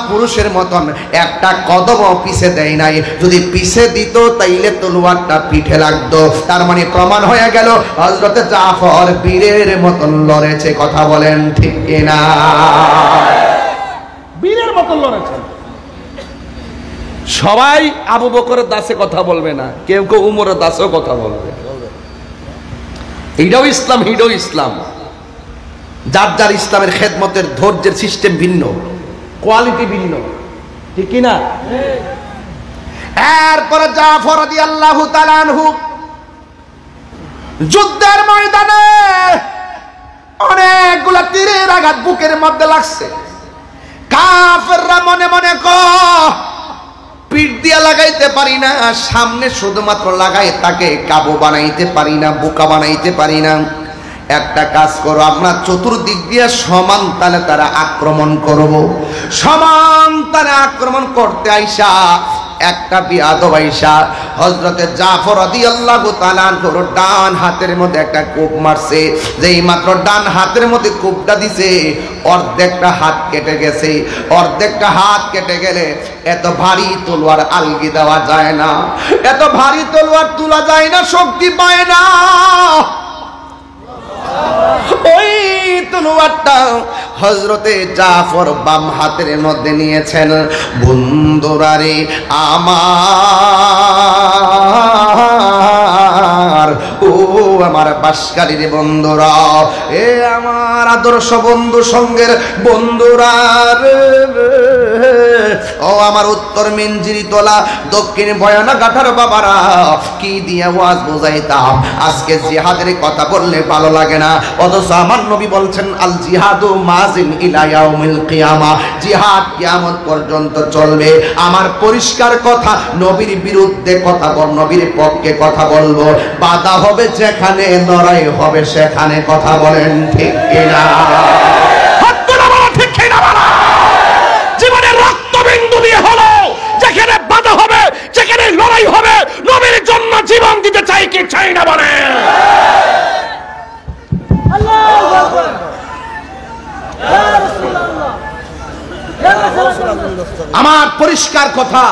পুরুষের মতন একটা কদমও পিছে দেয় নাই। যদি পিছে দিত তাইলে তলোয়ারটা পিঠে লাগতো। তার মানে প্রমাণ হয়ে গেল হযরতে জাফর বীরের মতন লড়েছে। কথা বলেন ঠিক কিনা? বীরের মতন লড়েছেন। সবাই আবু বকরের দাসে কথা বলবে না, কেউ কেউ উমরের দাসেও কথা বলবে। এইটাও ইসলাম, এইটাও ইসলাম। যার যার ইসলামের খেদমতের ধৈর্যের সিস্টেম ভিন্ন, কোয়ালিটি ভিন্ন, ঠিক কিনা? এরপরে জাফর রাদিয়াল্লাহু তাআলা আনহু যুদ্ধের ময়দানে অনেকগুলা তীরের আঘাত বুকের মধ্যে লাগছে। কাফেররা মনে মনে পিঠ দিয়া লাগাইতে পারি না, সামনে শুধুমাত্র লাগাই তাকে কাবু বানাইতে পারি না, বোকা বানাইতে পারি না। একটা কাজ করো, আমরা চতুর্দিক দিয়ে সমান তালে তারা আক্রমণ করব। সমান তালে আক্রমণ করতে আইসা একটা বিয়াদব আইসা হযরতে জাফর রাদিয়াল্লাহু তাআলা আনহুর ডান হাতের মধ্যে একটা কোপ মারছে। যেই মাত্র ডান হাতের মধ্যে কোপটা দিছে, অর্ধেকটা হাত কেটে গেছে। অর্ধেকটা হাত কেটে গেলে এত ভারী তলোয়ার আলগি দেওয়া যায় না, এত ভারী তলোয়ার তোলা যায় না, শক্তি পায় না। ওই তলোয়ারটা হযরতে জাফর বাম হাতের মধ্যে নিয়েছেন। বন্ধুরা রে আমার, ও আমার বাসকারীর বন্ধুরা, এ আমার আদর্শ বন্ধু সঙ্গের বন্ধুরা রে, ও আমার উত্তর মিঞ্জিরি তোলা দক্ষিণ বয়ানা গাঠার বাবারা, কি দিয়ে ওয়াজ বোঝাইতাম। আজকে জিহাদের কথা বললে ভালো লাগে না, অথচ আমার নবী বলছেন আল জিহাদু মাজিন ইলা ইয়াউমিল কিয়ামা, জিহাদ কিয়ামত পর্যন্ত চলবে। আমার পরিষ্কার কথা, নবীর বিরুদ্ধে কথা বল, নবীর পক্ষে কথা বলবো। বাধা হবে যেখানে, লড়াই হবে সেখানে। কথা বলেন ঠিক কিনা? জীবনের রক্তবিন্দু দিয়ে হলো যেখানে বাধা হবে, যেখানে লড়াই হবে, নবীর জন্য জীবন দিতে চাই কি চাই না বলেন? আমার পরিষ্কার কথা,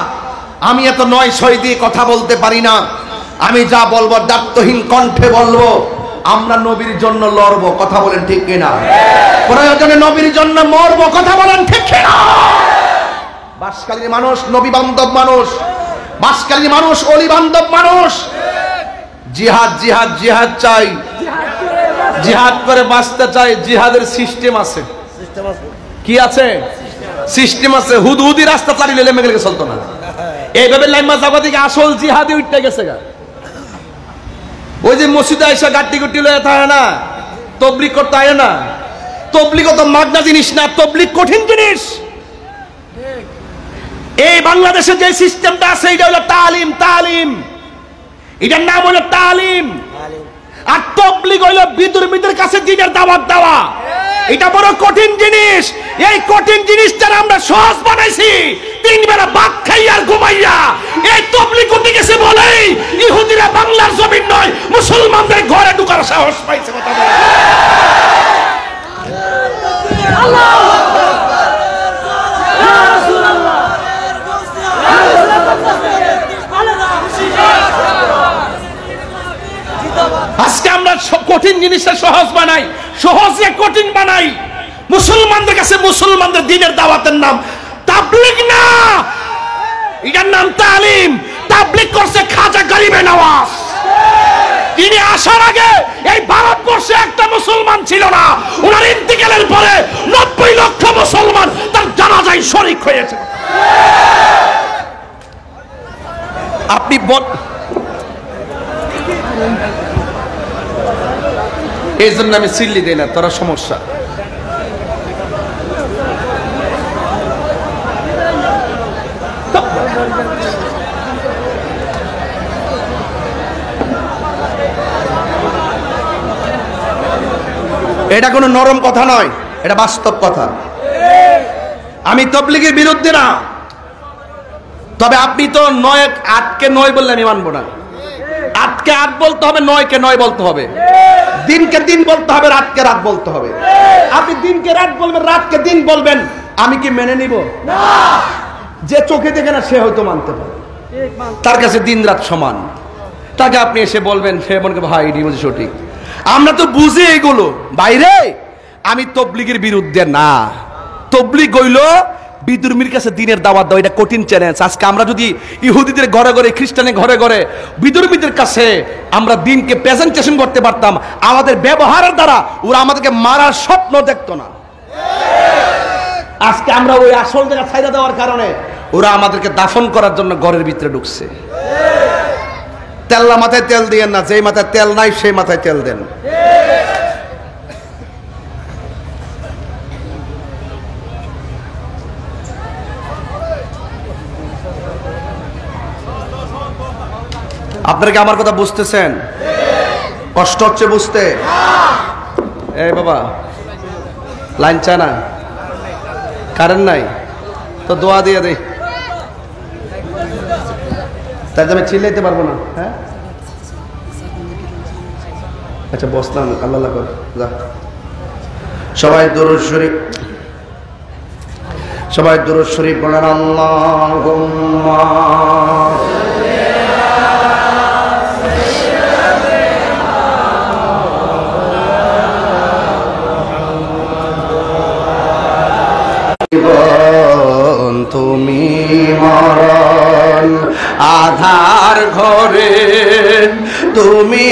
আমি এত 9-6 দিয়ে কথা বলতে পারি না। আমি যা বলবো দায়িত্বহীন কণ্ঠে বলবো। আমরা নবীর জন্য লড়বো। কথা বলেন ঠিক কিনা? প্রয়োজনে নবীর জন্য মরবো। কথা বলেন ঠিক কিনা? বাসকালীর মানুষ নবী বান্ধব মানুষ, বাসকালীর মানুষ অলি বান্ধব মানুষ। জিহাদ জিহাদ জিহাদ চাই, জিহাদ করে বাঁচতে চাই। জিহাদের সিস্টেম আছে। কি আছে? সিস্টেম আছে। হুদহুদি রাস্তা চালিয়ে লেমে গেলে চলতো না। এইভাবে লাইমা জাগা থেকে আসল জিহাদি উঠতে গেছে গা। ওই যে মসজিদে আইসা গাড্ডি গুটি লয়ে থাকে না, তবলিগ করতে হয় না। তবলিগ তো মাগনা জিনিস না, তবলিগ কঠিন জিনিস। এই বাংলাদেশে যে সিস্টেমটা আছে এটা হলো তালিম। তালিম এটার নাম হলো তালিম। আর তবলিগ হইলো বিদুর্মীদের কাছে দ্বীনের দাওয়াত দেওয়া। এটা বড় কঠিন জিনিস। এই কঠিন জিনিসটা আমরা সহজ বানাইছি, 3 বেলা ভাত খাই আর ঘুমাইয়া। এই তবলিগ করতে গেছে বলেই ইহুদিরা বাংলার জমিন নয় মুসলমানদের ঘরে ঢোকার সাহস পাইছে। কথা বলে আল্লাহু আকবার, ইয়া রাসূলুল্লাহ। আজকে আমরা কঠিন জিনিসটা সহজ বানাই, সহজে কঠিন বানাই। মুসলমানদের কাছে মুসলমানদের দ্বীনের দাওয়াতের নাম তাবলীগ না, এটার নাম তালিম। তাবলীগ করছে খাজা গরিবে নওয়াজ। তিনি আসার আগে এই ভারতবর্ষে একটা মুসলমান ছিল না। ওনার ইন্তিকালের পরে 90 লক্ষ মুসলমান তার জানাজায় শরীক হয়েছে। আপনি এই জন্য আমি চিল্লি দেই না, তোরা সমস্যা। এটা কোনো নরম কথা নয়, এটা বাস্তব কথা। আমি তাবলীগের বিরুদ্ধে না, তবে আপনি তো 8কে 9 বললে আমি মানবো না। 8কে 8 বলতে হবে, 9কে 9 বলতে হবে, দিনকে দিন বলতে হবে, রাতকে রাত বলতে হবে। আপনি দিনকে রাত বলবেন, রাতকে দিন বলবেন, আমি কি মেনে নিব? না। যে চোখে দেখে না সে হয়তো মানতে পারে, তার কাছে দিন রাত সমান। তাকে আপনি এসে বলবেন, সে মনে করে ভাই এটি বলছে সঠিক। আমরা তো বুঝি এগুলো বাইরে। আমি তাবলীগের বিরুদ্ধে না, তাবলীগ হইল বিদুর্মীর কাছে দ্বীনের দাওয়াত দাও। এটা কঠিন চ্যালেঞ্জ। আজকে আমরা যদি ইহুদিদের ঘরে ঘরে, খ্রিস্টানের ঘরে ঘরে বিদুর্মীদের কাছে আমরা দ্বীনকে প্রেজেন্টেশন করতে পারতাম, আমাদের ব্যবহারের দ্বারা ওরা আমাদেরকে মারার স্বপ্ন দেখতো না। আজকে আমরা ওই আসল জায়গা ছাইড়া দেওয়ার কারণে ওরা আমাদেরকে দাফন করার জন্য ঘরের ভিতরে ঢুকছে। তেল্লা মাথায় তেল দিয়েন না, যেই মাথায় তেল নাই সেই মাথায় তেল দেন। আপনারা কি আমার কথা বুঝতেছেন? কষ্ট হচ্ছে বুঝতে? এই বাবা লাইন চায় না, কারেন্ট নাই তো দোয়া দিয়ে দেই, তাই আমি চিল্লাইতে পারবো না। হ্যাঁ আচ্ছা বসলাম, আল্লাহ কর যা। সবাই দুরূদ শরীফ, সবাই দুরূদ শরীফ পড়েন। আল্লাহুম্মা তুমি মরণ আধার ঘরে, তুমি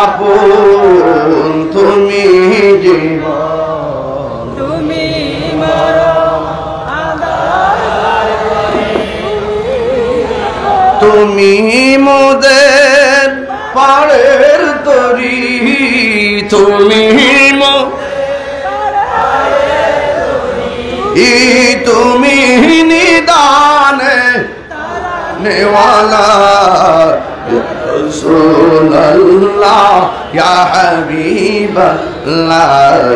আপন, তুমি জীবন, তুমি মরণ আধার ঘরে, তুমি মোদের পাড়ের তরি, তুমি তুমি নিদানে নেওয়ালা রাসূলুল্লাহ ইয়া হাবিবাল্লাহ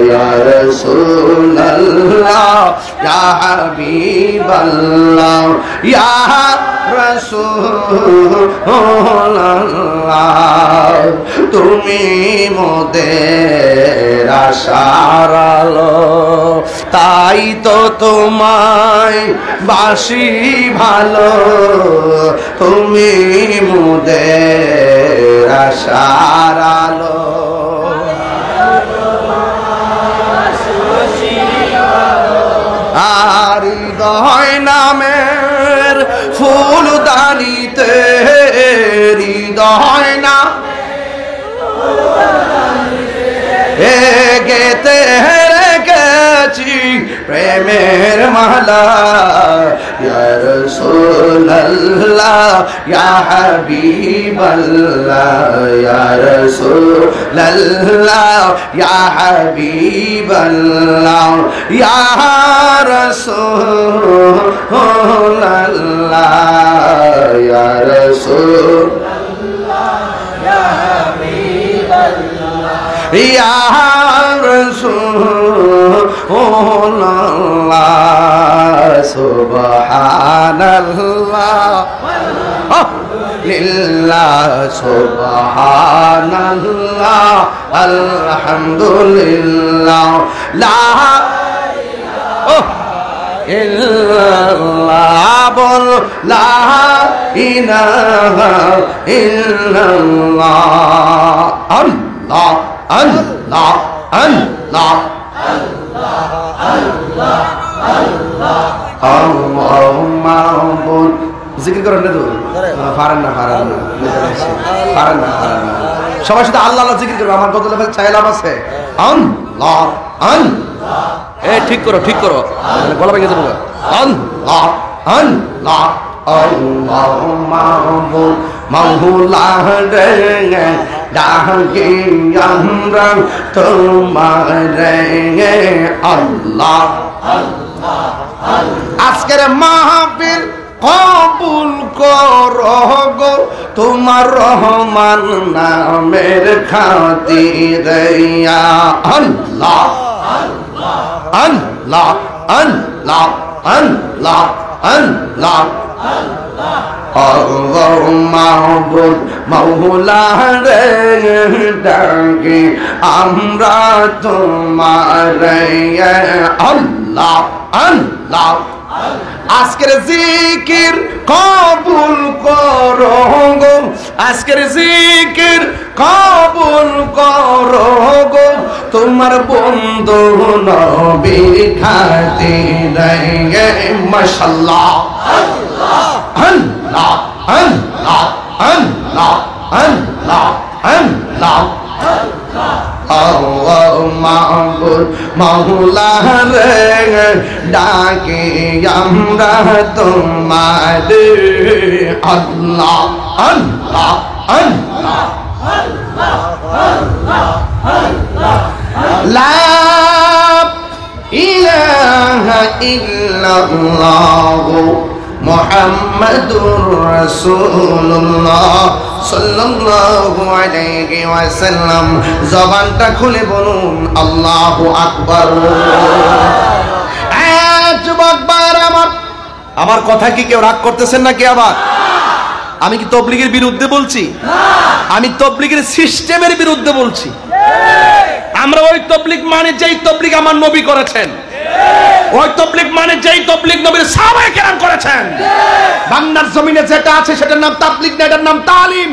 ইয়া রাসূলুল্লাহ ইয়া হাবিবাল্লাহ ইয়া রাসূলুল্লাহ তুমি মোদের আশার আলো, তাই তো তোমায় বাসি ভালো, তুমি মোদের আশার আলো। আর হৃদয় নামের ফুলদানিতে, হৃদয় না গেতে রেখেছি প্রেমের মালা, ইয়া রাসূলুল্লাহ ইয়া হাবিবাল্লাহ ইয়া রাসূলুল্লাহ ইয়া হাবিবাল্লাহ ইয়া রাসূলুল্লাহ ইয়া রাসূলুল্লাহ ইয়া হাবিবাল্লাহ ইয়া রাসূলুল্লাহ সুবহানাল্লাহ লিল্লাহ সুবহানাল্লাহ আলহামদুলিল্লাহ লা ইল্লাল্লাহ বল লা ইলাহা ইল্লাল্লাহ আল্লাহ আল্লাহ আল্লাহ আল্লাহ আল্লাহ আল্লাহ জিকির করেন না তো পারেন না সবাই শুধু আল্লাহ আল্লাহ জিকির করবে আমার কত লেভেল চাইলাম আছে আল্লাহ আল্লাহ এ ঠিক করো গলা ভেঙে দেবো আল্লাহ আল্লাহ আল্লাহ মাহবুব মাওলা রে ডাকি আমরা তোমার রে আল্লাহ আল্লাহ আজকের মাহফিল কবুল করো গো তোমার রহমান নামের খাতিরে ইয়া আল্লাহ আল্লাহ আল্লাহ আল্লাহ আল্লাহ আল্লাহ আল্লাহ মাহবুব মাওলা রে ডাকি আমরা তোমার আল্লাহ আল্লাহ আজকের জিকির কবুল করো গো আজকের জিকির কবুল করো গো তোমার বন্ধু নবীর খাতিরে মাশাআল্লাহ আল্লাহ আল্লাহ আল্লাহ আল্লাহ আল্লাহ আল্লাহ আল্লাহ মাহবুব মাওলা রে ডাকি আমরা তোমার আল্লাহ আল্লাহ আল্লাহ লা ইলাহা ইল্লাল্লাহ মুহাম্মাদুর রাসূলুল্লাহ সাল্লাল্লাহু আলাইহি ওয়াসাল্লাম জবানটা খুলে বলুন আল্লাহু আকবার যুবক ভাইরা আমার কথা কি কেউ রাগ করতেছেন নাকি আবার আমি কি তাবলীগের বিরুদ্ধে বলছি আমি তাবলীগের সিস্টেমের বিরুদ্ধে বলছি আমরা ওই তাবলীগ মানে যেই তাবলীগ আমার নবী করেছেন ওই তাবলীগ মানে যেই তাবলীগ নবীর সাহাবায়ে কেরাম করেছেন বাংলার জমিনে যেটা আছে সেটার নাম তাবলীগ না এটার নাম তালিম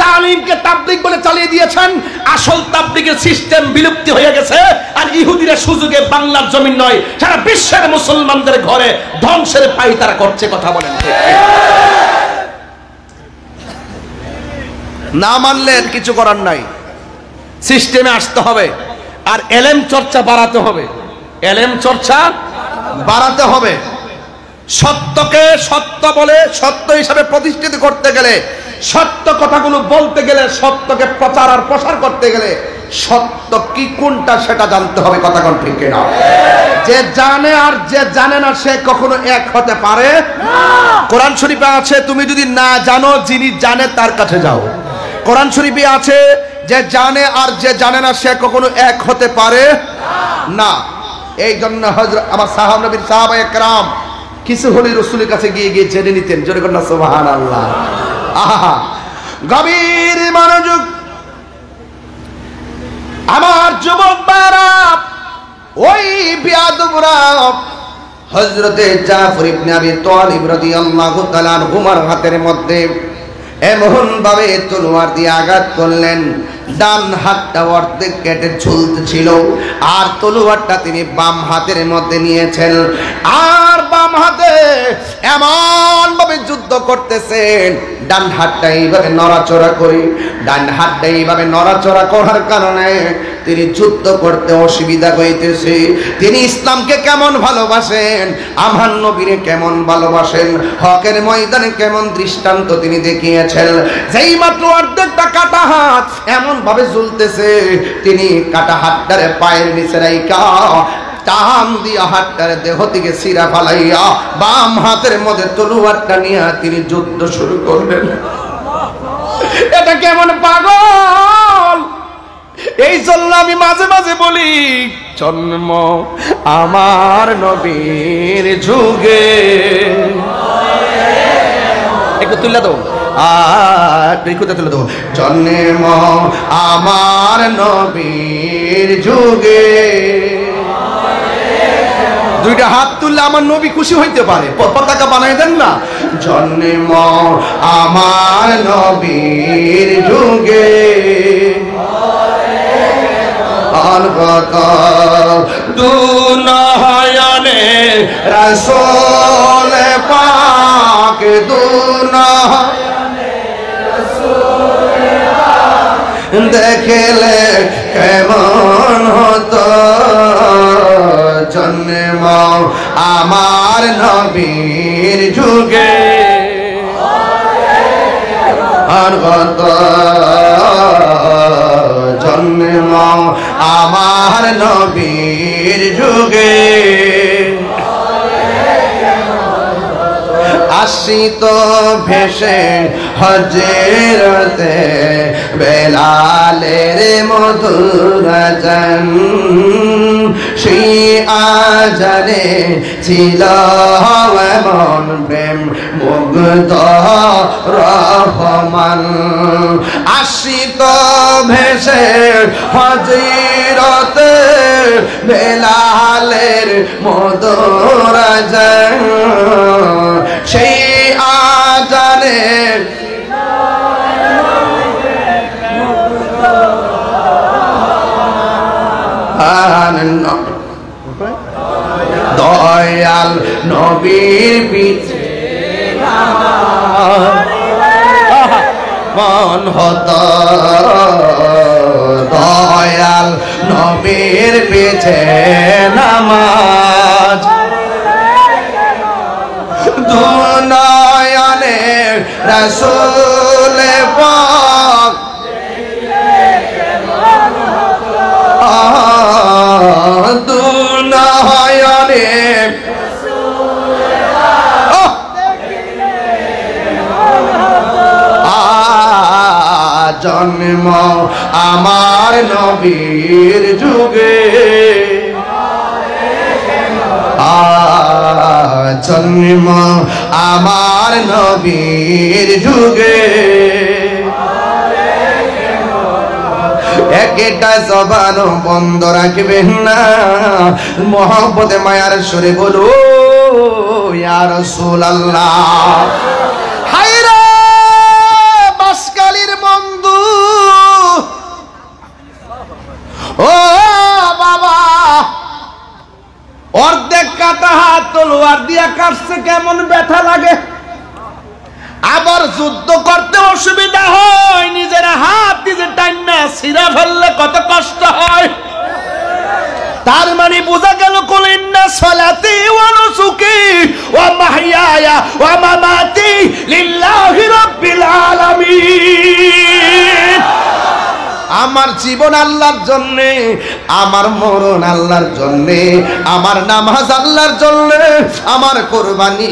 তালিমকে তাবলীগ বলে চালিয়ে দিয়েছেন আসল তাবলীগের সিস্টেম বিলুপ্তি হয়ে গেছে আর ইহুদিরা সুযোগে বাংলার জমিন নয় সারা বিশ্বের মুসলমানদের ঘরে ধ্বংসের পাই তারা করছে কথা বলেন ঠিক না মানলে কিছু করার নাই সিস্টেমে আসতে হবে আর এলেম চর্চা বাড়াতে হবে এলেম চর্চা বাড়াতে হবে সত্যকে সত্য বলে সত্য হিসাবে প্রতিষ্ঠিত করতে গেলে সত্য কথাগুলো বলতে গেলে সত্যকে প্রচার আর প্রসার করতে গেলে সত্য কি কোনটা সেটা জানতে হবে কথা কোন ঠিক কিনা যে জানে আর যে জানে না সে কখনো এক হতে পারে না কোরআন শরীফে আছে তুমি যদি না জানো যিনি জানে তার কাছে যাও কোরআন শরীফে আছে যে জানে আর যে জানে না সে কখনো এক হতে পারে না এই জন্য হযরত আমার সাহাবা নবীর সাহাবায়ে কেরাম কিছু হলে রাসূলের কাছে গিয়ে গিয়ে জেনে নিতেন জোরে বলুন সুবহানাল্লাহ আহা গভীর মনোযোগ আমার যুবক ভাইরা ওই বিয়াদবরা হযরতে জাফর ইবনে আবি তালিব রাদিয়াল্লাহু তাআলা আনহুর হাতের মধ্যে এমন ভাবে তলোয়ার দিয়ে আঘাত করলেন ডান হাতটা অর্ধেক কেটে ঝুলতেছিল আর তলোয়ারটা তিনি বাম হাতের মধ্যে নিয়েছেন আর বাম হাতে এমন ভাবে যুদ্ধ করতেছেন ডান হাতটা এইভাবে নড়াচড়া করে ডান হাতটা এইভাবে নড়াচড়া করার কারণে তিনি যুদ্ধ করতে অসুবিধা হইতেছে। তিনি ইসলামকে কেমন ভালোবাসেন, আমার নবীরে কেমন ভালোবাসেন, হকের ময়দানে কেমন দৃষ্টান্ত তিনি দেখিয়েছেন। যেই মাত্র অর্ধেকটা কাটা হাত এমন ভাবে ঝুলতেছে, তিনি কাটা হাতটারে পায়ের নিচে রাইখা টান দিয়া হাতটারে দেহ থেকে ছিঁড়া ফালাইয়া বাম হাতের মধ্যে তলোয়ারটা নিয়ে তিনি যুদ্ধ শুরু করলেন। এটা কেমন পাগল! এই জন্য আমি মাঝে মাঝে বলি, জন্ম আমার নবীর যুগে। একটু তুলে দাও, তুলে দেবো। জন্ম আমার নবীর যুগে, দুইটা হাত তুললে আমার নবী খুশি হইতে পারে, পতাকা বানাই দেন না। জন্ম আমার নবীর যুগে, অনগত দুনয়নে রাসূল পাক, দুনয়নে রাসূল পাক দেখলে কেমন হতো। জন্ম আমার নবীর যুগে, অনগত জন্ম আমার নবীর যুগে। আসিত ভেসে হজরতে বেলালের মধুর আযান, সেই আযানে ছিল এমন প্রেম মুগ্ধ রহমান। আসিত ভেসে হজরতে বেলালের মধুর আযান, সেই আযানে দয়াল নবীর পিছে মন হতো, দয়াল নবীর পিছে নামাজ, দুনয়নে রাসূল পাক দুনয়নে জন্ম আমার নবীর যুগে, জন্ম আমার নবীর যুগে। একটা জবান বন্ধ রাখবেন না, মহব্বতে মায়ার সুরে বলো ইয়া রাসূলুল্লাহ। হায়রে বাসকালীর বন্ধু, ও বাবা, অর্ধেক কাটা হাত তলোয়ার দিয়া কাটছে, কেমন ব্যথা লাগে। আবার যুদ্ধ করতে অসুবিধা হয়, নিজের হাত নিজে টাইনা ছিঁড়া ফেললে কত কষ্ট হয়। তার মানে বোঝা গেল, কুল ইন্না সলাতি ওয়া নুসুকি ওয়া মাহইয়ায়া ওয়া মামাতি লিল্লাহি রাব্বিল আলামিন। আমার জীবন আল্লাহর জন্যে, আমার মরণ আল্লাহর জন্যে, আমার নামাজ আল্লাহর জন্যে, আমার কোরবানি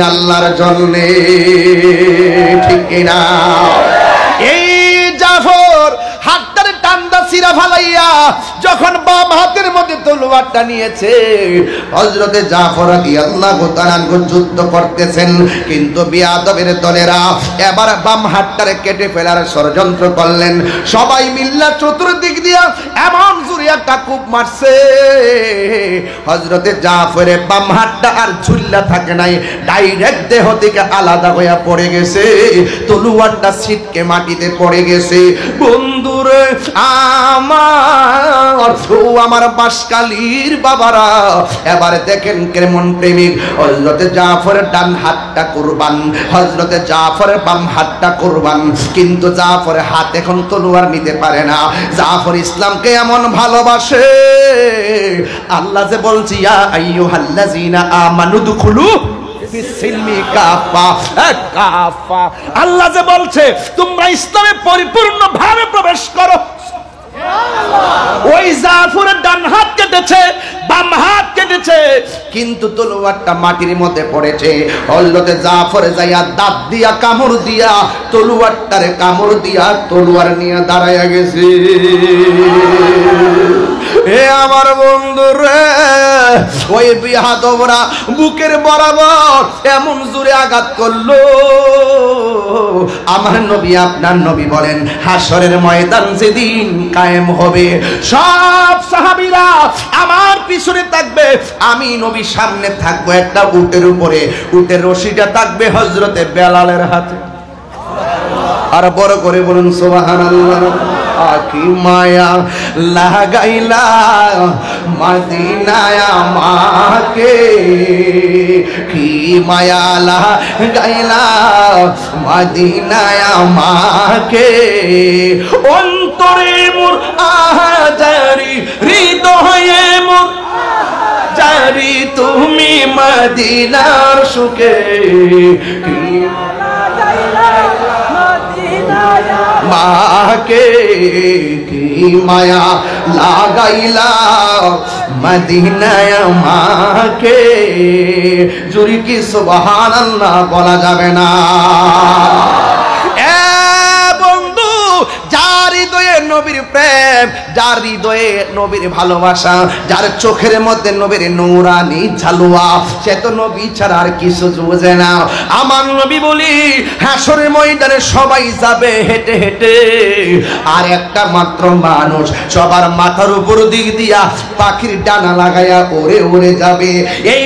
আল্লাহর জন্যে, ঠিক কিনা? এই জাফর হাতটারে টান্দা ছিঁড়া ফালাইয়া যখন বাম হাতের মধ্যে তলোয়ারটা নিয়েছে, হযরতে জাফর রাদিয়াল্লাহু তাআলা যুদ্ধ করতেছেন, কিন্তু বিয়াদবের দলেরা এবার বাম হাতটারে কেটে ফেলার ষড়যন্ত্র করলেন। সবাই মিল্লা চতুর্দিক দিয়া এমন জোরে একটা কূপ মারছে, হযরতে জাফরের বাম হাতটা আর ঝুল্লা থাকে নাই, ডাইরেক্ট দেহ থেকে আলাদা হয়ে পড়ে গেছে, তলোয়ারটা ছিটকে মাটিতে পড়ে গেছে। বন্ধুরে রে আমার, ও আমার বাসকালীর বাবারা, এবারে দেখেন কেমন প্রেমিক। হযরতে জাফরের ডান হাতটা কুরবান, হযরতে জাফরের বাম হাতটা কুরবান, কিন্তু জাফরের হাত এখন তলোয়ার নিতে পারে না। জাফর ইসলামকে এমন ভালোবাসে, আল্লাহ যে বলছি ইয়া আইয়ুহাল্লাযীনা আমানু দুখুলু ফিসসিলমি কাফা, কাফা। আল্লাহ যে বলছে তোমরা ইসলামে পরিপূর্ণভাবে প্রবেশ করো। ওই জাফরের ডান হাত কেটেছে, বাম হাত কেটেছে, কিন্তু তলোয়ারটা মাটির মধ্যে পড়েছে। হযরতে জাফর যাইয়া দাঁত দিয়া কামড় দিয়া তলোয়ারটারে কামড় দিয়া তলোয়ার নিয়ে দাঁড়াইয়া গেছে। এ আমার বন্ধু রে, ওই বিহাদবরা বুকের বরাবর এমন জোরে আঘাত করলো, আমার নবী আপনার নবী বলেন হাসরের ময়দান যেদিন কায়েম হবে, সব সাহাবীরা আমার পিছনে থাকবে, আমি নবী সামনে থাকবো একটা উটের উপরে, উটের রশিটা থাকবে হযরতে বেলালের হাতে। আর বড় করে বলুন সুবহানাল্লাহ। কি মায়া লাগাইলা মদিনায় আমাকে, কি মায়া লাগাইলা মদিনায় আমাকে, অন্তরে মোর আহাজারি হৃদয়ে মোর জারি, তুমি মদিনার সুখে, কি মাকে, কি মায়া লাগাইলা মদিনায় মাকে, জুরি কি সুবহানাল্লাহ বলা যাবে না। যার হৃদয়ে নবীর প্রেম, যার হৃদয়ে নবীর ভালোবাসা, যার চোখের মধ্যে নবীর নূরানি ঝালুয়া, সে তো নবী ছাড়া আর কিছু বুঝে না। আমার নবী বলি হাসরের ময়দানে সবাই যাবে হেঁটে হেঁটে, আর একটা মাত্র মানুষ সবার মাথার উপর দিক দিয়া পাখির ডানা লাগাইয়া উড়ে উড়ে যাবে। এই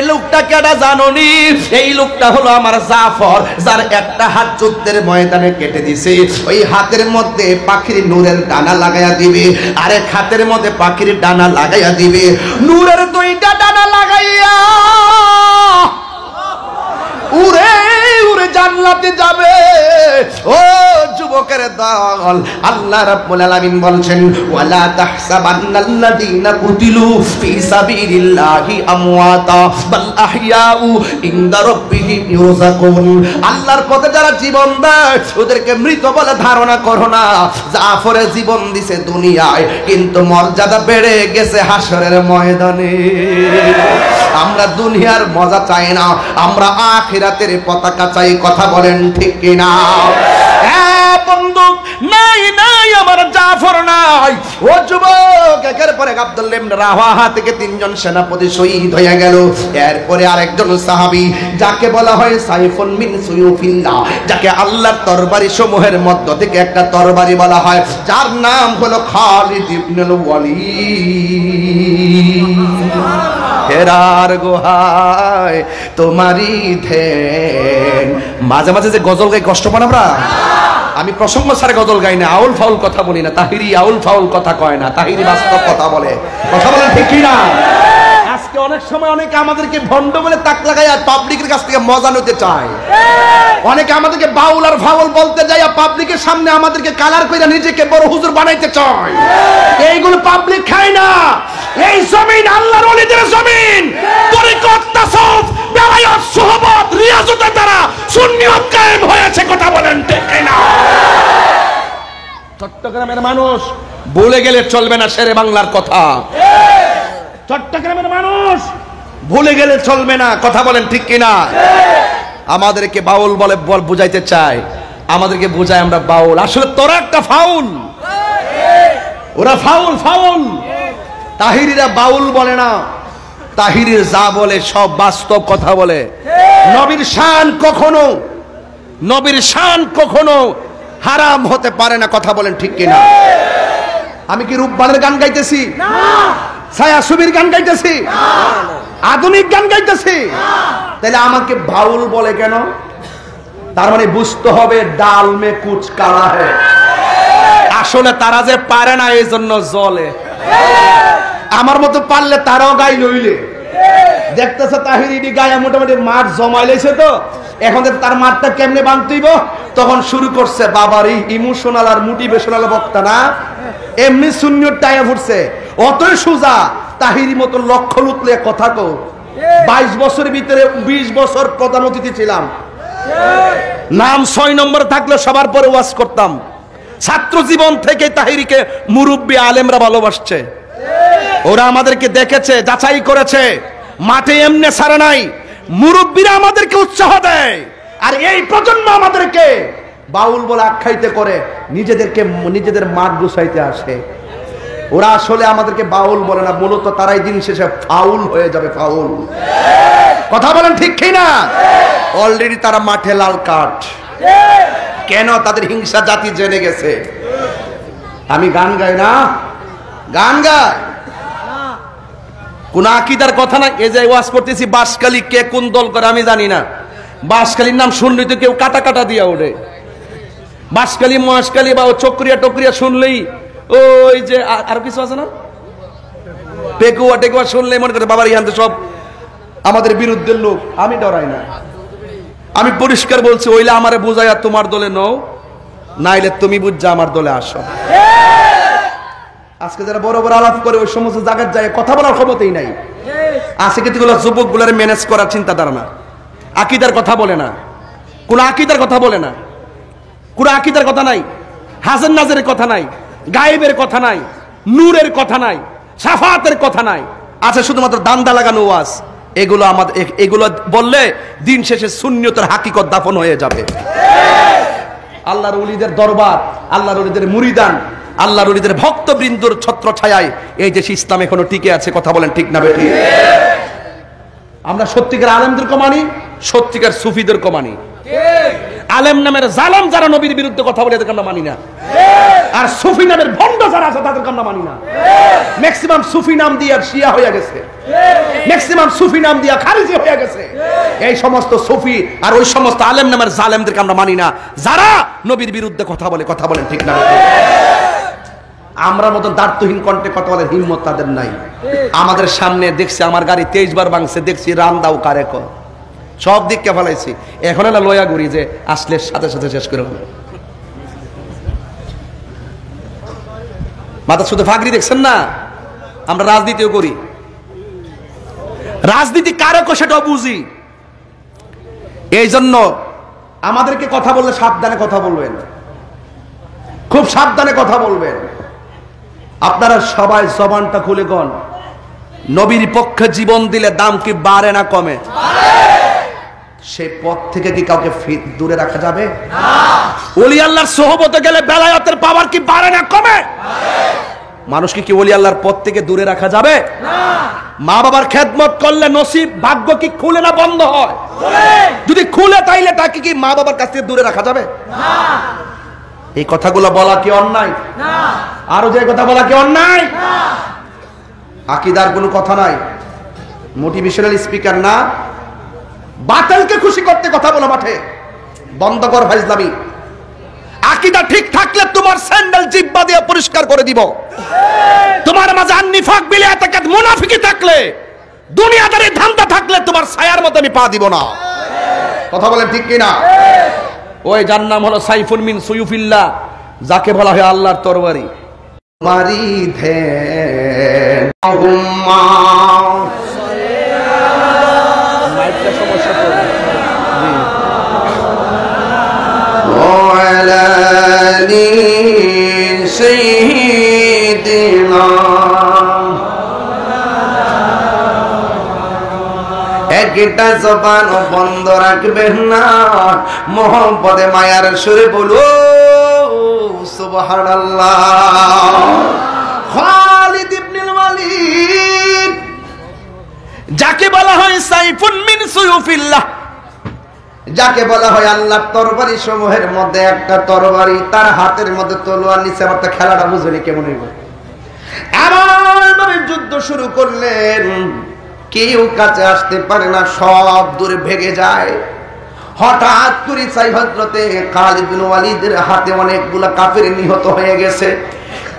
লোকটা কেডা জানোনি? এই লোকটা হলো আমার জাফর, যার একটা হাত যুদ্ধের ময়দানে কেটে দিছে। ওই হাতের মধ্যে পাখির নূরের ডানা লাগাইয়া দিবে, আরেক হাতের মধ্যে পাখির ডানা লাগাইয়া দিবে, নূরের দুইটা ডানা লাগাইয়া উড়ে উড়ে জান্নাতে যাবে। ও যুবকের দল, আল্লাহ রাব্বুল আলামিন বলছেন ওয়ালা তাহসাবান্নাল্লাযীনা কুতিলু ফি সাবিলিল্লাহি আমওয়াতা বাল আহইয়াউ ইনদা রাব্বিহিম ইউরযাকুন। আল্লাহর পথে যারা জীবন দেয় ওদেরকে মৃত বলে ধারণা করো না। জাফরে জীবন দিছে দুনিয়ায়, কিন্তু মর্যাদা বেড়ে গেছে হাসরের ময়দানে। আমরা দুনিয়ার মজা চাই না, আমরা আখিরাতের পতাকা চাই। কথা বলেন ঠিক কিনা? বন্ধু নাই নাই আমার জাফর নাই। ও যুবক, একের পরে আব্দুল্লাহ ইবনে রাওয়াহা থেকে তিনজন সেনাপতি শহীদ হয়ে গেল। এরপরে আরেকজন সাহাবী যাকে বলা হয় সাইফুন মিন সুয়ুফিল্লাহ, যাকে আল্লাহর তরবারি সমূহের মধ্য থেকে একটা তরবারি বলা হয়, যার নাম হলো খালিদ ইবনুল ওয়ালিদ। হেরার গুহায় তোমারই ধ্যান। মাঝে মাঝে যে গজল গাই কষ্ট পান আমরা, আমি প্রসঙ্গ ছাড়া গজল গাই না, আউল ফাউল কথা বলি না। তাহিরি আউল ফাউল কথা কয় না, তাহিরি বাস্তব কথা বলে। কথা বলেন ঠিক কি না? আজকে অনেক সময় অনেকে আমাদেরকে ভণ্ড বলে তাক লাগায় আর পাবলিকের কাছ থেকে মজা নিতে চায়। অনেকে আমাদেরকে বাউল আর ফাউল বলতে যায় আর পাবলিকের সামনে আমাদেরকে কালার করে নিজেকে বড় হুজুর বানাইতে চায়। এইগুলো পাবলিক খায় না। এই জমিন আল্লাহর ওলিদের জমিন। তরিকত, তাসাউফ, বেলায়েত, সুহবত, রিয়াজতের দ্বারা সুন্নিয়ত কায়েম হয়েছে। কথা বলেন ঠিক না? চট্টগ্রামের মানুষ বলে গেলে চলবে না শেরে বাংলার কথা। চট্টগ্রামের মানুষ ভুলে গেলে চলবে না। কথা বলেন ঠিক কিনা? আমাদেরকে বাউল বলে বুঝাইতে চায়, আমাদেরকে বুঝায় আমরা বাউল। আসলে তোরা একটা ফাউল, ওরা ফাউল ফাউল। তাহিরিরা বাউল বলে না, তাহিরির যা বলে সব বাস্তব কথা বলে। নবীর শান কখনো, নবীর শান কখনো হারাম হতে পারে না। কথা বলেন ঠিক কিনা? আমি কি রূপবানের গান গাইতেছি? ছায়া ছবির গান গাইতেছি? আধুনিক গান গাইতেছি? তাহলে আমাকে বাউল বলে কেন? তার মানে বুঝতে হবে ডাল মে কুচ কালা है। আসলে তারা যে পারে না এই জন্য জ্বলে। আমার মতো পারলে তারাও গাই লইলে। দেখতেছে তাহিরি গায়ে মোটামুটি মাঠ জমাইলেছে, তো এখন তার মাঠটা কেমনে বাঁধতেইব, তখন শুরু করছে বাবার এই ইমোশনাল আর মোটিভেশনাল বক্তা না, এমনি শূন্যর টাইম ফুটছে। অতই সোজা তাহিরি মতো লক্ষ লুকলে কথা কো। 22 বছরের ভিতরে 20 বছর প্রধান অতিথি ছিলাম, নাম 6 নম্বরে থাকলে সবার পরে ওয়াজ করতাম। ছাত্র জীবন থেকে তাহিরিকে মুরব্বী আলেমরা ভালোবাসছে, ওরা আমাদেরকে দেখেছে, যাচাই করেছে, মাঠে এমনি ছাড়া নাই। মুরব্বীরা আমাদেরকে উৎসাহ দেয়, আর এই প্রজন্ম আমাদেরকে বাউল বলে আখ্যায়িত করে নিজেদের মাঠ গুছাইতে আসে। ওরা আসলে আমাদেরকে বাউল বলে না, মূলত তারাই দিন শেষে ফাউল হয়ে যাবে, ফাউল। কথা বলেন ঠিক কি না? অলরেডি তারা মাঠে লাল কার্ড। কেন? তাদের হিংসা জাতি জেনে গেছে। আমি গান গাই না, গান গাই, কোন আকীদার কথা না। এই যে ওয়াজ করতেছি, বাঁশখালী কে কোন দল করে আমি জানি না। বাঁশখালীর নাম শুনলেই তো কেউ কাটা কাটা দিয়া ওঠে। বাঁশখালী, মহেশখালী বা চক্রিয়া টক্রিয়া শুনলেই, ওই যে আর কিছু আছে না, পেকুয়া টেকুয়া শুনলেই মনে করে বাবার ইহান্তে সব আমাদের বিরুদ্ধের লোক। আমি ডরাই না, আমি পরিষ্কার বলছি, ওইলে আমারে বুঝাইয়া তোমার দলে নও, নাইলে তুমি বুঝা আমার দলে আসো। আজকে যারা বড় বড় আলাপ করে ওই সমস্ত জায়গায় যায় কথা বলার ক্ষমতাই নাই। আজকে যেগুলো যুবক গুলার ম্যানেজ করার চিন্তাধারা না, আকীদার কথা বলে না, কোন আকীদার কথা বলে না, কোন আকীদার কথা নাই, হাসান নাজের কথা নাই, গায়েবের কথা নাই, নূরের কথা নাই, শাফাতের কথা নাই, আছে শুধুমাত্র দান্দা লাগানো ওয়াজ। এগুলো আমাদের, এগুলো বললে দিন শেষে সুন্নিয়তের হাকিকত দাফন হয়ে যাবে। আল্লাহর ওলিদের দরবার, আল্লাহর ওলিদের মুরিদান, আল্লাহর ওলিদের ভক্তবৃন্দর ছত্র ছায়ায় এই দেশে ইসলাম এখনো টিকে আছে। কথা বলেন ঠিক না বেঠিক? আমরা সত্যিকার আলেমদেরকে মানি, সত্যিকার সুফিদেরকে মানি। আলেম নামের জালেম যারা নবীর বিরুদ্ধে কথা বলে এদেরকে আমরা মানি না, আর সুফি নামের ভণ্ড যারা আছে তাদেরকে আমরা মানি না। ম্যাক্সিমাম সুফি নাম দিয়ে শিয়া হয়ে গেছে, ম্যাক্সিমাম সুফি নাম দিয়ে খারিজি হয়ে গেছে। এই সমস্ত সুফি আর ওই সমস্ত আলেম নামের জালেমদেরকে আমরা মানি না, যারা নবীর বিরুদ্ধে কথা বলে। কথা বলেন ঠিক না? আমরা মতন দার্থহীন কণ্ঠে কথা বলার হিম্মত তাদের নাই। আমাদের সামনে দেখছি আমার গাড়ি 23 বার ভাঙছে, দেখছি রান দাও কারে কর, সব দিককে ফেলাইছি। এখন এলা লয়া ঘুরি যে আসলে সাথে সাথে শেষ করে হবে। মাথা শুধু ফাগরি দেখছেন না? আমরা রাজনীতিও করি, রাজনীতি কারে কো সেটাও বুঝি। এই জন্য আমাদেরকে কথা বললে সাবধানে কথা বলবেন, খুব সাবধানে কথা বলবেন। আপনারা সবাই জবানটা খুলে গন, নবীর পক্ষে জীবন দিলে দাম কি বাড়ে না কমে? সেই পথ থেকে কি কাউকে দূরে রাখা যাবে? ওলি আল্লাহর সোহবতে গেলে বেলায়েতের পাওয়ার কি বাড়ে না কমে? মানুষকে কি ওলি আল্লাহর পথ থেকে দূরে রাখা যাবে? মা বাবার খেদমত করলে নসিব ভাগ্য কি খুলে না বন্ধ হয়? যদি খুলে তাইলে তাকে কি মা বাবার কাছ থেকে দূরে রাখা যাবে? এই কথাগুলো বলা কি অন্যায়? আরো যে কথা বলা কি অন্যায়? আকীদার কোনো কথা নাই, মোটিভেশনাল স্পিকার না, বাতিলকে খুশি করতে কথা বলা মাঠে বন্ধ কর ফাইজলামি। আকীদা ঠিক থাকলে তোমার স্যান্ডেল জিহ্বা দিয়ে পরিষ্কার করে দিব। তোমার মাঝে নিফাক বিলিয়াত মুনাফিকি থাকলে, দুনিয়াদারি ধান্দা থাকলে তোমার ছায়ার মধ্যে আমি পা দিব না। কথা বলেন ঠিক কি না? ওই যার নাম হলো সাইফুন মিন সুয়ুফিল্লাহ, যাকে বলা হয় আল্লাহর তরবারি। মারি ধেন আহুম্মা মাইকটা সমস্যা তো জি ওয়ালানি সাইয়্যিদিনা। একটা জবান বন্ধ রাখবেন না, মোহাম্মদে মায়ার সুরে বলো সুবহানাল্লাহ। খালিদ ইবনুল ওয়ালিদ, যাকে বলা হয় সাইফুন মিন সুয়ুফিল্লাহ, যাকে বলা হয় আল্লাহর তরবারি সমূহের মধ্যে একটা তরবারি, তার হাতের মধ্যে তলোয়ার, নিচে আমার তো খেলাটা বুঝেনি কেমন হইব। এমন ভাবে যুদ্ধ শুরু করলেন, কেউ কাছে আসতে পারে না, সব দূরে ভেগে যায়। হঠাৎ করে চাই হযরতে খালিদ বিন ওয়ালিদের হাতে অনেকগুলা কাফের নিহত হয়ে গেছে,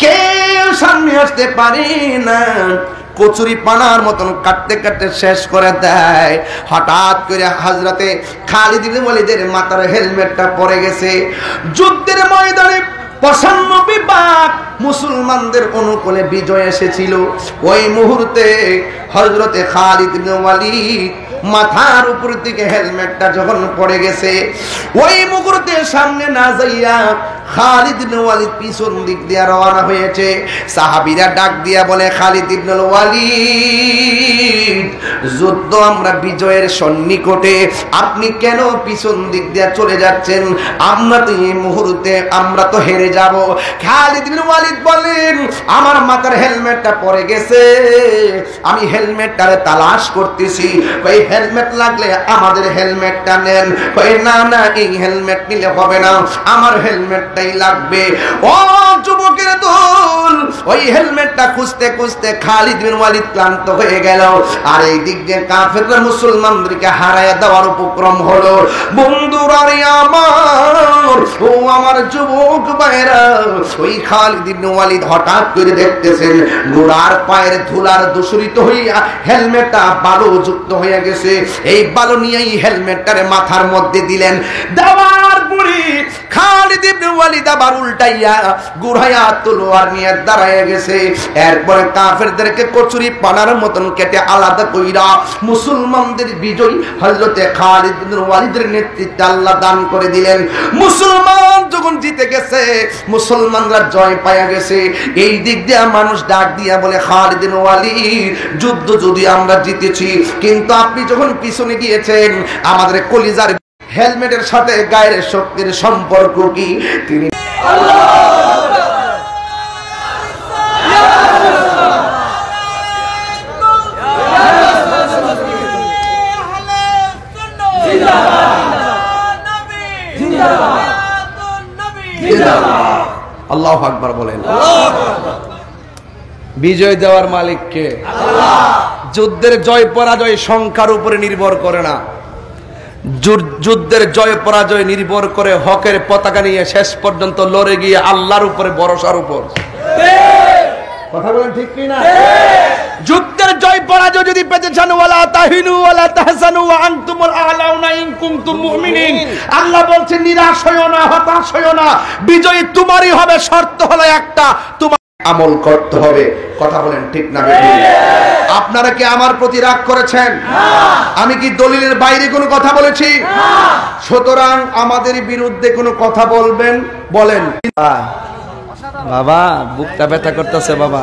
কেউ সামনে আসতে পারে না, কচুরি পানার মতন কাটতে কাটতে শেষ করে দেয়। হঠাৎ করে হযরতে খালিদ বিন ওয়ালিদের মাথার হেলমেটটা পড়ে গেছে। যুদ্ধের ময়দানে 95 ভাগ মুসলমানদের অনুকূলে বিজয় এসেছিল। ওই মুহূর্তে হযরতে খালিদ বিন ওয়ালিদ মাথার উপর থেকে হেলমেটটা যখন পড়ে গেছে, ওই মুহূর্তে সামনে না যাইয়া খালিদ ইবনে ওয়ালিদ পিছন দিক দিয়ে রওনা হয়েছে। সাহাবীরা ডাক দিয়া বলে, খালিদ ইবনে ওয়ালিদ, যুদ্ধ আমরা বিজয়ের সন্নিকটে, আপনি কেন পিছন দিক দিয়ে চলে যাচ্ছেন? আমরা তো এই মুহূর্তে আমরা তো হেরে যাব। খালিদ ইবনে ওয়ালিদ বলেন, আমার মাথার হেলমেটটা পড়ে গেছে, আমি হেলমেটটারে তালাশ করতেছি। ওই হেলমেট লাগলে আমাদের হেলমেটটা নেন। ওই না না, এই হেলমেট নিলে হবে না, আমার হেলমেটটাই লাগবে। ও যুবকের দল, ওই হেলমেটটা খুঁজতে খুঁজতে খালিদ বিন ওয়ালিদ ক্লান্ত হয়ে গেল। আর এই দিক দিয়ে কাফেররা মুসলমানদেরকে হারায় দেওয়ার উপক্রম হলো। বন্ধুরা রে আমার, ও আমার যুবক ভাইরা, ওই খালিদ বিন ওয়ালিদ হঠাৎ করে দেখতেছেন ঘোড়ার পায়ের ধুলার দূষিত হইয়া হেলমেটটা বালু যুক্ত হয়ে গেছে। এই বালু নিয়ে এই হেলমেটটারে মাথার মধ্যে দিলেন। দেওয়ার পরে খালিদ ইবনে ওয়ালিদ আবার উল্টাইয়া গুড়াইয়া তলোয়ার নিয়ে দাঁড়ায় গেছে। এরপরে কাফেরদেরকে কচুরি পানার মতন কেটে আলাদা কইরা মুসলমানদের বিজয় হযরতে খালিদ ইবনে ওয়ালিদের নেতৃত্বে আল্লাহ দান করে দিলেন। মুসলমান যখন জিতে গেছে, মুসলমানরা জয় পায়া গেছে, এই দিক দিয়ে মানুষ ডাক দিয়া বলে, খালিদ ইবনে ওয়ালিদ, যুদ্ধ যদি আমরা জিতেছি, কিন্তু আপনি যখন পিছনে গিয়েছেন, আমাদের কলিজার হেলমেটের সাথে গায়ের শক্তির সম্পর্ক কি? তিনি আল্লাহু আকবার বলেন। বিজয় দেওয়ার মালিক কে? আল্লাহ। যুদ্ধের জয় পরাজয় সংখ্যার উপরে নির্ভর করে না, যুদ্ধের জয় পরাজয় নির্ভর করে হকের পতাকা নিয়ে শেষ পর্যন্ত লড়ে গিয়ে আল্লাহর উপরে ভরসার উপর। কথা বলেন ঠিক কি না? যুদ্ধের জয় পরাজয় যদি পেতে চান, ওয়ালা তাহিনু ওয়ালা তাহজানু ওয়া আনতুমুল আ'লাউনা ইন কুনতুম মুমিনিন, আল্লাহ বলছেন নিরাশ হয়ো না, হতাশ হয়ো না, বিজয় তোমারই হবে, শর্ত হলো একটা, তোমার আমল করতে হবে। কথা বলেন ঠিক না বেঠিক? আপনারা কি আমার প্রতি রাগ করেছেন? আমি কি দলিলের বাইরে কোনো কথা বলেছি? সুতরাং আমাদের বিরুদ্ধে কোনো কথা বলবেন, বলেন। বাবা বুকটা ব্যথা করতেছে, বাবা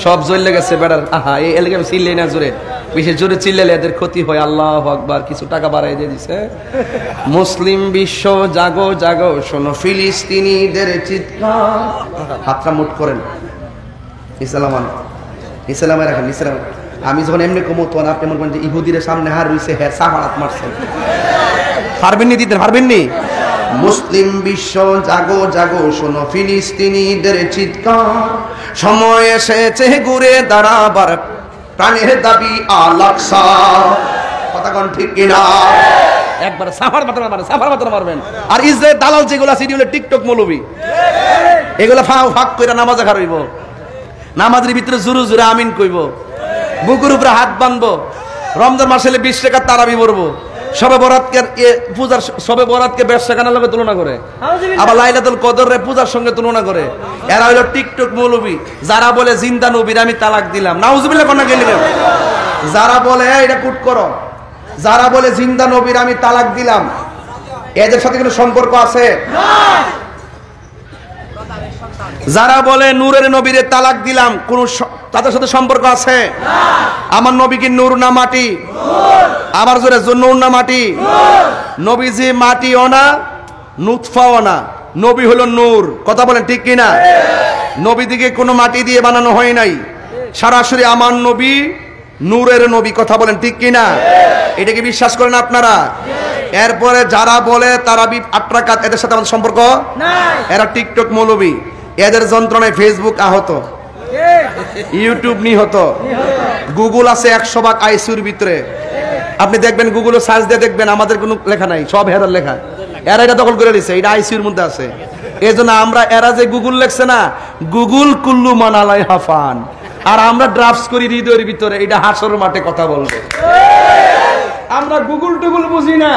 সব জ্বলে গেছে বেড়ার। আহা, এই এলাকা চিল্লাই না জোরে, বেশি জোরে চিল্লালে এদের ক্ষতি হয়। আল্লাহু আকবার, কিছু টাকা বাড়াই দিয়ে দিছে। মুসলিম বিশ্ব জাগো জাগো, শোনো ফিলিস্তিনিদের চিৎকার। হাতটা মুঠ করেন, ইসলাম ইসলামে রাখেন, ইসলাম। আমি যখন এমনি কমো, তখন আপনি মনে করেন যে ইহুদির সামনে হার রয়েছে, হ্যাঁ সাহারাত মারছেন। পারবেননি দিতে, পারবেননি? মুসলিম বিশ্ব জাগো জাগো, শোনো ফিলিস্তিনিদের চিৎকার, সময় এসেছে ঘুরে দাঁড়াবার, প্রাণের দাবি আল-আকসা। কথা কোন ঠিক কিনা? একবার সাফার মাত্রা মারবেন, সাফার মাত্রা মারবেন। আর ইসরায়েল দালাল যেগুলো আছে, এগুলো টিকটক মৌলবি, এগুলো ফাঁক কইরা নামাজে খারাইব, নামাজের ভিতরে জুরু জুরে আমিন কইব, বুকুর উপরে হাত বাঁধবো, রমজান মাসে 20 টাকা তারাবি পড়বো, সবে বরাতকে পূজার, সবে বরাতকে ব্যবসাখানার লগে তুলনা করে, আবার লাইলাতুল কদরে পূজার সঙ্গে তুলনা করে। এরা হলো টিকটক মৌলবি। যারা বলে জিন্দা নবীর আমি তালাক দিলাম, নাউজুবিল্লাহ কোন গেলি, যারা বলে এটা কুট করো, যারা বলে জিন্দা নবীর আমি তালাক দিলাম, এদের সাথে কোনো সম্পর্ক আছে? যারা বলে নূরের নবীরে তালাক দিলাম, কোন তাদের সাথে সম্পর্ক আছে? আমার নবী কি নূর না মাটি? আমার জোরে নূর না মাটি? নবীজি মাটিও না, নুতফাও না, নবী হলো নূর। কথা বলেন ঠিক কিনা? নবী দিকে কোনো মাটি দিয়ে বানানো হয় নাই, সরাসরি আমার নবী নূরের নবী। কথা বলেন ঠিক কিনা? এটা কি বিশ্বাস করেন আপনারা? এরপরে যারা বলে তারাবি 8 রাকাত, এদের সাথে আমাদের সম্পর্ক নাই। এরা টিকটক মৌলবি, এদের যন্ত্রণায় ফেসবুক আহত, ইউটিউব নিহত, গুগল আছে 100 ভাগ আইসিউর ভিতরে। আপনি দেখবেন গুগলে সার্চ দিয়ে দেখবেন আমাদের কোনো লেখা নাই, সব হেরার লেখা। এরা এটা দখল করে দিচ্ছে, এটা আইসিইউর মধ্যে আছে। এই জন্য আমরা এরা যে গুগল লেখছে না, গুগল কুল্লু মানালাই হাফান, আর আমরা ড্রাফটস করি হৃদয়ের ভিতরে, এটা হাসর মাঠে কথা বলবে। আমরা গুগল টুগুল বুঝি না,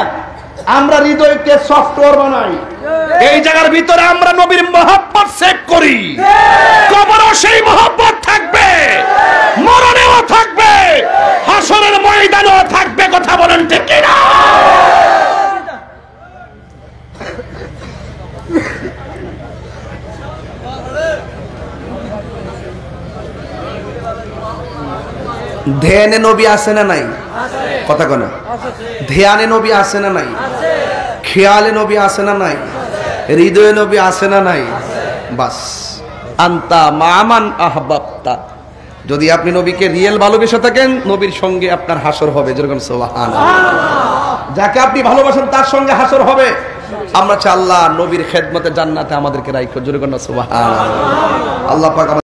আমরা হৃদয়কে সফটওয়্যার বানাই। এই জায়গার ভিতরে আমরা নবীর মহব্বত সেভ করি, কবরেও সেই মহব্বত থাকবে, মরণেও থাকবে, হাসরের ময়দানেও থাকবে। কথা বলেন ঠিক কিনা? ধ্যানে নবী আছে না নাই? কথা কনা। ধ্যানে নবী আছে না নাই? খেয়ালে নবী আছে না নাই? হৃদয়ে নবী আছে না নাই? বাস, আন্তা মামান আহবাবতা। যদি আপনি নবীকে রিয়েল ভালোবেসে থাকেন, নবীর সঙ্গে আপনার হাসর হবে। যেরকম সুবহানাল্লাহ, যাকে আপনি ভালোবাসেন তার সঙ্গে হাসর হবে। আমরা চাই আল্লাহ নবীর খেদমতে জান্নাতে আমাদেরকে রাখো। যেরকম সুবহানাল্লাহ। আল্লাহ পাক